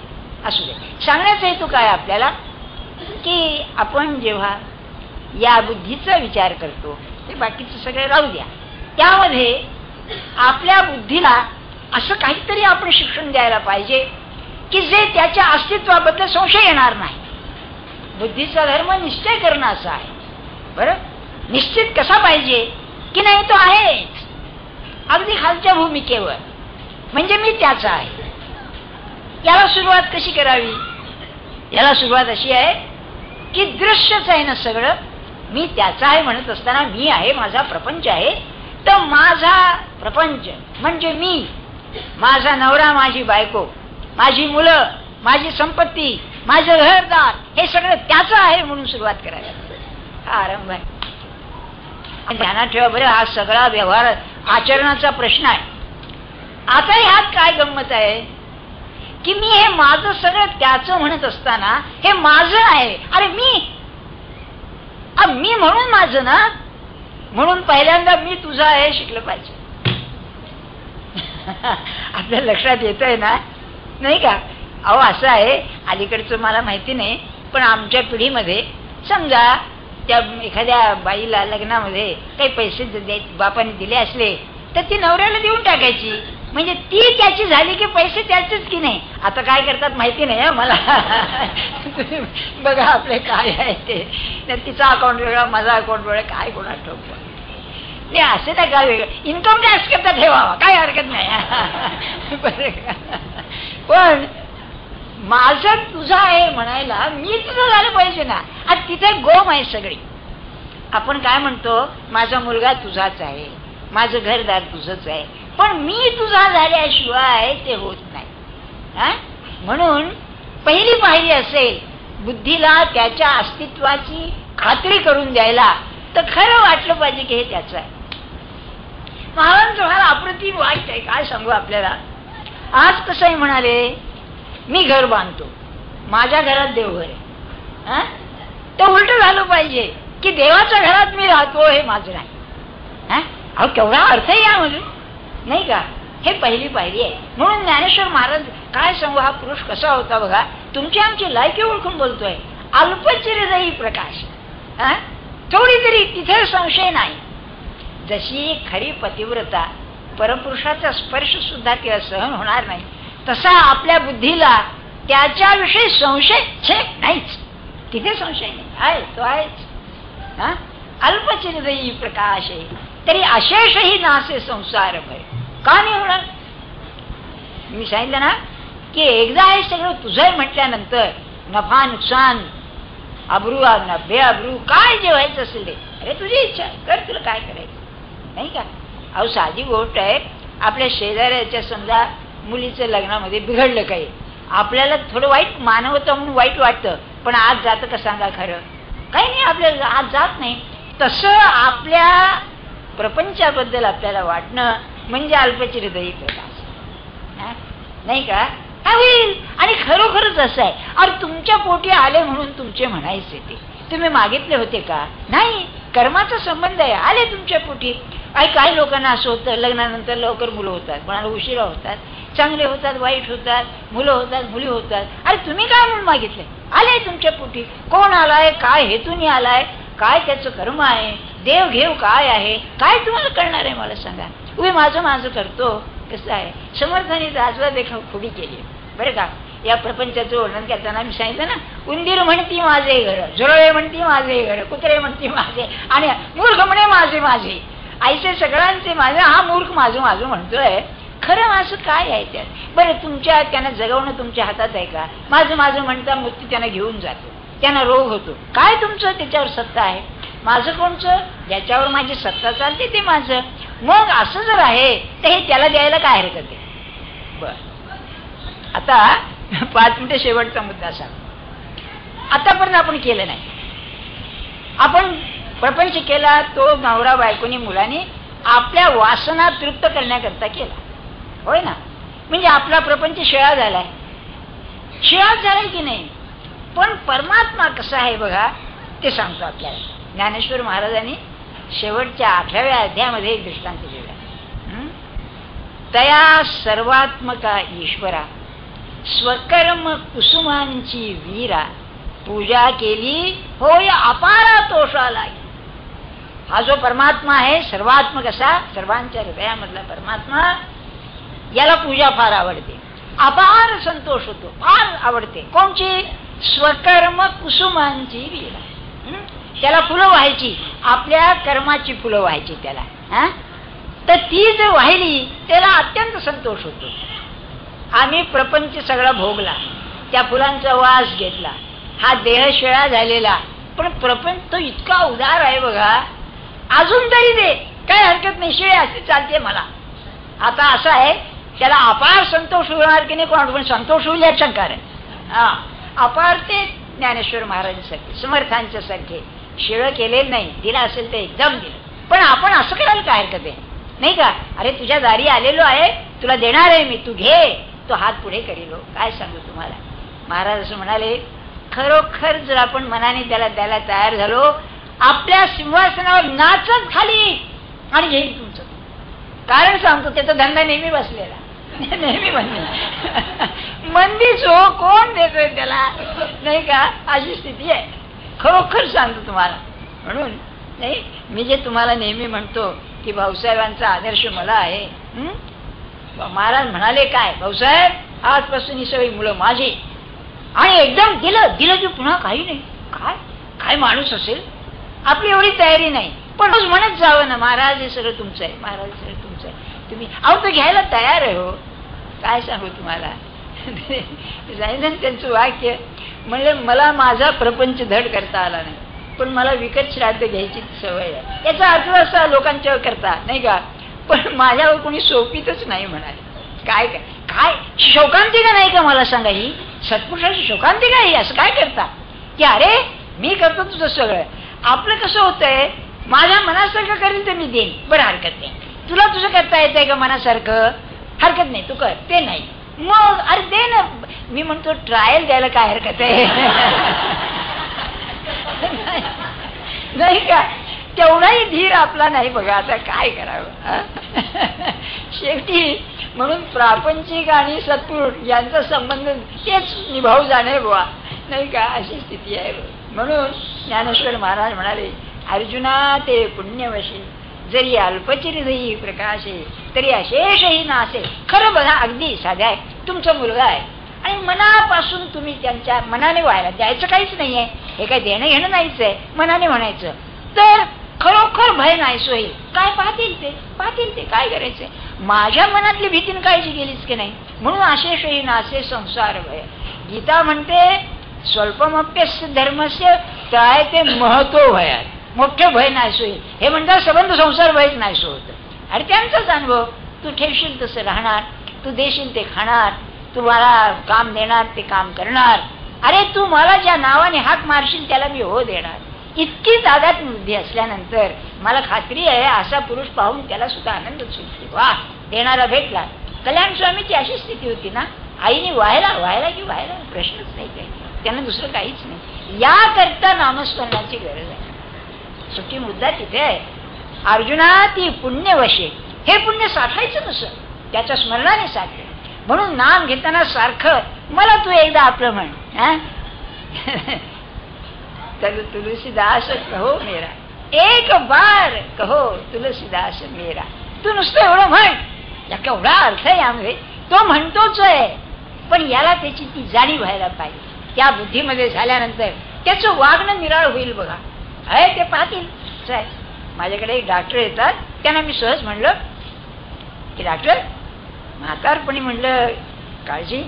असू दे. सांगण्याचा हेतू काय आपल्याला, की आपण जेव्हा या बुद्धीचा विचार करतो, ते बाकीचं सगळं राहू द्या, त्यामध्ये आपल्या बुद्धीला असं काहीतरी आपण शिक्षण द्यायला पाहिजे की जे त्याच्या अस्तित्वाबद्दल संशय येणार नाही. बुद्धीचा धर्म निश्चय करणं असा आहे. बरं, निश्चित कसा पाहिजे की नाही तो आहेच, अगदी खालच्या भूमिकेवर, म्हणजे मी त्याचा आहे. याला सुरुवात कशी करावी? याला सुरुवात अशी आहे की दृश्यच आहे ना सगळं, मी त्याचा आहे म्हणत असताना मी आहे, माझा प्रपंच आहे, तर माझा प्रपंच म्हणजे मी, माझा नवरा, माझी बायको, माझी मुलं, माझी संपत्ती, माझं घरदार, हे सगळं त्याचं आहे म्हणून सुरुवात करायला. हा आरंभ आहे. ध्यानात ठेवा बरं, हा सगळा व्यवहार आचरणाचा प्रश्न आहे. आता ह्यात काय गंमत आहे की मी हे माझं सगळं त्याचं म्हणत असताना हे माझं आहे. अरे मी म्हणून माझं ना, म्हणून पहिल्यांदा मी तुझा आहे शिकलं पाहिजे. आपल्या लक्षात येत आहे ना, नाही का? अहो असं आहे, अलीकडचं मला माहिती नाही, पण आमच्या पिढीमध्ये समजा त्या एखाद्या बाईला लग्नामध्ये काही पैसे बापाने दिले असले तर ती नवऱ्याला देऊन टाकायची, म्हणजे ती त्याची झाली की पैसे त्याचेच की नाही. आता काय करतात माहिती नाही मला. बघा आपले काय आहे ते, तिचा अकाउंट वेगळा, माझा अकाउंट वेगळा, काय कोणा ठोक नाही, असे ना काय वेगळं. इन्कम टॅक्स करता ठेवावा, काय हरकत नाही. बरं, पण माझं तुझं आहे म्हणायला मी तुझं झालं पाहिजे ना. आज तिथे गोम आहे सगळी. आपण काय म्हणतो, माझा मुलगा तुझाच आहे, माझं घरदार तुझंच आहे, पण मी तुझा झाल्याशिवाय ते होत नाही. म्हणून पहिली पायरी असेल बुद्धीला त्याच्या अस्तित्वाची खात्री करून द्यायला, तर खरं वाटलं पाहिजे की हे त्याचं आहे. महाराज तुम्हाला अप्रतिम वाईट आहे, काय सांगू आपल्याला. आज कसंही म्हणाले, मी घर बांधतो, माझ्या घरात देवघर आहे, तर उलट झालं पाहिजे की देवाच्या घरात मी राहतो हे माझं नाही. अहो केवढा अर्थ आहे यामध्ये, नाही का? हे पहिली पायरी आहे. म्हणून ज्ञानेश्वर महाराज काय सांगू, हा पुरुष कसा होता बघा. तुमची आमची लायकी ओळखून बोलतोय. अल्पचिरदयी प्रकाश, थोडी तरी तिथे संशय नाही. जशी खरी पतिव्रता परपुरुषाचा स्पर्श सुद्धा तिला सहन होणार नाही, तसा आपल्या बुद्धीला त्याच्याविषयी संशय नाहीच. तिथे संशय नाही, आहे तो आहेच. अल्पचिरदयी प्रकाश आहे तरी अशेषही नासे संसार भय. का नाही होणार? मी सांगितलं ना की एकदा हे सगळं तुझं म्हटल्यानंतर नफा नुकसान, अब्रू बेअब्रू, काय जे व्हायचं असेल ते, अरे तुझी इच्छा कर, तुला काय करायचं, नाही का? अहो साधी गोष्ट आहे, आपल्या शेजाऱ्याच्या समजा मुलीचं लग्नामध्ये बिघडलं काही, आपल्याला थोडं वाईट मानवतं म्हणून वाईट वाटतं, पण आज जातं का सांगा? खरं काही नाही, आपल्याला आज जात नाही. तसं आपल्या प्रपंचाबद्दल आपल्याला वाटणं म्हणजे अल्पचिरदयी प्रकाश, नाही का? काय होईल? आणि खरोखरच असं आहे. अरे तुमच्या पोटी आले म्हणून तुमचे म्हणायचे ते तुम्ही मागितले होते का? नाही, कर्माचा संबंध आहे, आले तुमच्या पोटी. काही लोकांना असं होतं, लग्नानंतर लवकर मुलं होतात, कोणाला उशिरा होतात, चांगले होतात, वाईट होतात, मुलं होतात, मुली होतात. अरे तुम्ही काय म्हणून मागितले? आले तुमच्या पोटी. कोण आलाय, काय हेतून आलाय, काय त्याचं कर्म आहे, देव घेव काय आहे, काय तुम्हाला कळणार आहे मला सांगा. उभे माझं माझं करतो. कसं आहे, समर्थाने राजवा देखाव खोडी केली बरं का. या प्रपंचाचं वर्णन करताना मी सांगितलं ना, उंदीर म्हणती माझे घर, झुरळे म्हणती माझे घर, कुत्रे म्हणती माझे, आणि मूर्ख म्हणे माझे माझे. आईचे सगळ्यांचे माझे, हा मूर्ख माझं माझं म्हणतोय. खरं असं काय आहे त्यात? बरं, तुमच्या त्यांना जगवणं तुमच्या हातात आहे का? माझं माझं म्हणता मृत्यू त्यांना घेऊन जातो, त्यांना रोग होतो. काय तुमचं त्याच्यावर सत्ता आहे? माझं कोणचं? ज्याच्यावर माझी सत्ता चालते ते माझं. मग असं जर आहे तर हे त्याला द्यायला काय हरकत आहे? बर, आता 5 मिनिटं शेवटचा मुद्दा सांग. आतापर्यंत आपण केलं नाही, आपण प्रपंच केला तो नवरा बायकोनी मुलांनी आपल्या वासना तृप्त करण्याकरता केला, होय ना? म्हणजे आपला प्रपंच शिळा झालाय, शिळाच झालाय की नाही? पण परमात्मा कसा आहे बघा, ते सांगतो आपल्याला. ज्ञानेश्वर महाराजांनी शेवटच्या 8व्या अध्यायामध्ये एक दृष्टांत दिलेला. तया सर्वात्मका ईश्वरा स्वकर्म कुसुमांची वीरा, पूजा केली होय अपारा तोषाला. हा जो परमात्मा आहे, सर्वात्मक असा सर्वांच्या हृदयामधला परमात्मा, याला पूजा फार आवडते, अपार संतोष होतो, फार आवडते. कोणची? स्वकर्म कुसुमांची वीरा. त्याला फुलं व्हायची, आपल्या कर्माची फुलं व्हायची त्याला. तर ती जर वाहिली त्याला अत्यंत संतोष होतो. आम्ही प्रपंच सगळा भोगला, त्या फुलांचा वास घेतला, हा देह शिळा झालेला, पण प्रपंच तो इतका उदार आहे बघा, अजून तरी दे, काय हरकत नाही, शिळे असे चालते मला. आता असं आहे, त्याला अपार संतोष होणार की नाही कोण, पण संतोष होईल यात शंका आहे. अपार ते ज्ञानेश्वर महाराजांसारखे, समर्थांच्या सारखे शिळ केलेलं नाही, दिला असेल तर एकदम दिलं. पण आपण असं करायला काय हरकत आहे, नाही का? अरे तुझ्या दारी आलेलो आहे, तुला देणार आहे मी, तू घे. तो हात पुढे करील. काय सांगू तुम्हाला, महाराज असं म्हणाले, खरोखर जर आपण मनाने त्याला द्यायला तयार झालो, आपल्या सिंहासनावर नाचत खाली आणि घेईल तुमचं. कारण सांगतो, त्याचा धंदा नेहमी बसलेला, नेहमी मंदीच हो, कोण देतोय त्याला, नाही का? अशी स्थिती आहे, खरोखर सांगतो तुम्हाला. म्हणून नाही, मी जे तुम्हाला नेहमी म्हणतो की भाऊसाहेबांचा आदर्श मला आहे. महाराज म्हणाले काय, भाऊसाहेब आजपासून ही सगळी मुलं माझी, आणि एकदम दिलं की पुन्हा काही नाही. काय काय माणूस असेल, आपली एवढी तयारी नाही, पण रोज म्हणत जावं ना, महाराज हे सगळं तुमचं आहे, महाराज सगळं तुमचं आहे, तुम्ही अहो तो घ्यायला तयार आहे. हो काय सांगू तुम्हाला, त्यांचं वाक्य म्हणजे मला माझा प्रपंच धड करता आला नाही, पण मला विकत श्राद्ध घ्यायची सवय आहे. याचा अर्थ असा लोकांच्यावर करता, नाही का? पण माझ्यावर कोणी सोपीतच नाही म्हणाले. काय काय काय शोकांतिका नाही का, मला सांगा, ही सत्पुरुषाची शोकांतिका ही. असं काय करता की अरे मी करतो तुझं सगळं. आपलं कसं होतंय, माझ्या मनासारखं करीन तर मी देईन, बरं हरकत नाही. तुला तुझं करता येतंय का मनासारखं, हरकत नाही, तू कर. ते नाही, मग अरे दे ना. मी म्हणतो ट्रायल द्यायला काय हरकत आहे, नाही का? तेवढाही धीर आपला नाही बघा. आता काय करावं. शेवटी म्हणून प्रापंचिक आणि सत्पुरुष यांचा संबंध तेच निभावू जाणे बुवा, नाही का? अशी स्थिती आहे. म्हणून ज्ञानेश्वर महाराज म्हणाले, अर्जुना ते पुण्यवशी जरी अल्पचिरही प्रकाशे तरी अशेषही नासे. खरं बघा, अगदी साध्या आहे, तुमचा मुलगा आहे आणि मनापासून तुम्ही त्यांच्या मनाने व्हायला द्यायचं काहीच नाहीये, हे काय देणं घेणं नाहीच आहे, मनाने म्हणायचं तर खरोखर भय नाही सोयी. काय पाहतील ते काय करायचंय. माझ्या मनातली भीतीने काळजी गेलीच की नाही. म्हणून अशेषही नासे संसार भय. गीता म्हणते स्वल्पमप्यस्य धर्मस्य काय ते महत्व भयात, मोठे भय नाहीसो होईल. हे म्हणतात संबंध संसार भयच नाहीसो होतं. आणि त्यांचाच अनुभव, तू ठेवशील तसं राहणार, तू देशील ते खाणार, तू मला काम देणार ते काम करणार. अरे तू मला ज्या नावाने हाक मारशील त्याला मी हो देणार. इतकी तादात बुद्धी असल्यानंतर मला खात्री आहे असा पुरुष पाहून त्याला सुद्धा आनंद सुटतो. वा, देणारा भेटला. कल्याण स्वामीची अशी स्थिती होती ना, आईने व्हायला प्रश्नच नाही काही, त्यांना दुसरं काहीच नाही. याकरता नामस्मरणाची गरज आहे. सुट्टी मुद्दा तिथे आहे. अर्जुना ती पुण्यवशे, हे पुण्य साठायचं कसं, त्याच्या स्मरणाने साठे. म्हणून नाम घेताना सारखं मला तू एकदा आपलं म्हण. तुलसीदास कहो मेरा, एक बार कहो तुलसीदास मेरा. तू नुसतं एवढं म्हण, या केवढा अर्थ आहे यामध्ये. तो म्हणतोच आहे, पण याला त्याची ती जाणीव व्हायला पाहिजे. त्या बुद्धीमध्ये झाल्यानंतर त्याचं वागणं निराळ होईल बघा. आहे ते पाहतील. माझ्याकडे एक डॉक्टर येतात, त्यांना मी सहज म्हणलं की डॉक्टर, म्हातारपणी म्हणलं काळजी,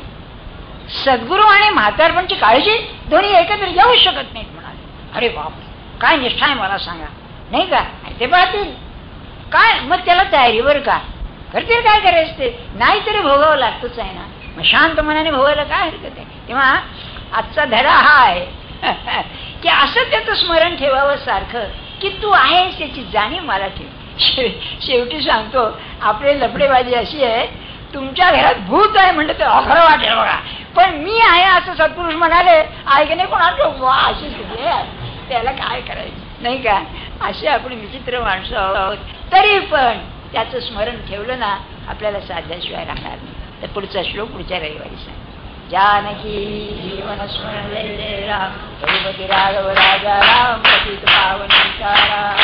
सद्गुरू आणि म्हातारपणची काळजी दोन्ही एकत्र येऊ शकत नाहीत म्हणाले. अरे बाप, काय निष्ठा आहे मला सांगा, नाही का? ते पाहतील काय, मग त्याला तयारीवर का करतील, काय करायचं ते नाही तरी भोगावं लागतच आहे ना. मग शांत मनाने भोगायला काय हरकत आहे. तेव्हा आजचा धडा हा आहे की असं त्याचं स्मरण ठेवावं सारखं की तू आहेस त्याची जाणीव मला ठेव. शेवटी सांगतो, आपली लफडेबाजी अशी आहे, तुमच्या घरात भूत आहे म्हणलं तर अखरं वाटेल बघा, पण मी आहे असं सत्पुरुष म्हणाले ऐकणे कोणाला वा अशी स्थिती आहे. त्याला काय करायचं, नाही का? अशी आपण विचित्र माणसं आहोत. तरी पण त्याचं स्मरण ठेवलं ना, आपल्याला साध्याशिवाय राहणार नाही. तर पुढचा श्लोक पुढच्या रविवारी सांग. जानकी जीवन स्मरण जय जय राम। रघुपति राघव राजा राम पतित पावन सीताराम।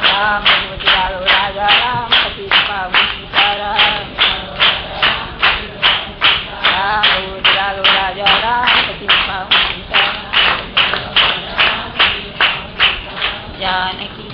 राम रघुपति राघव राजा राम पतित पावन सीताराम। राम रघुपति राघव राजा राम पतित पावन सीताराम। जानकी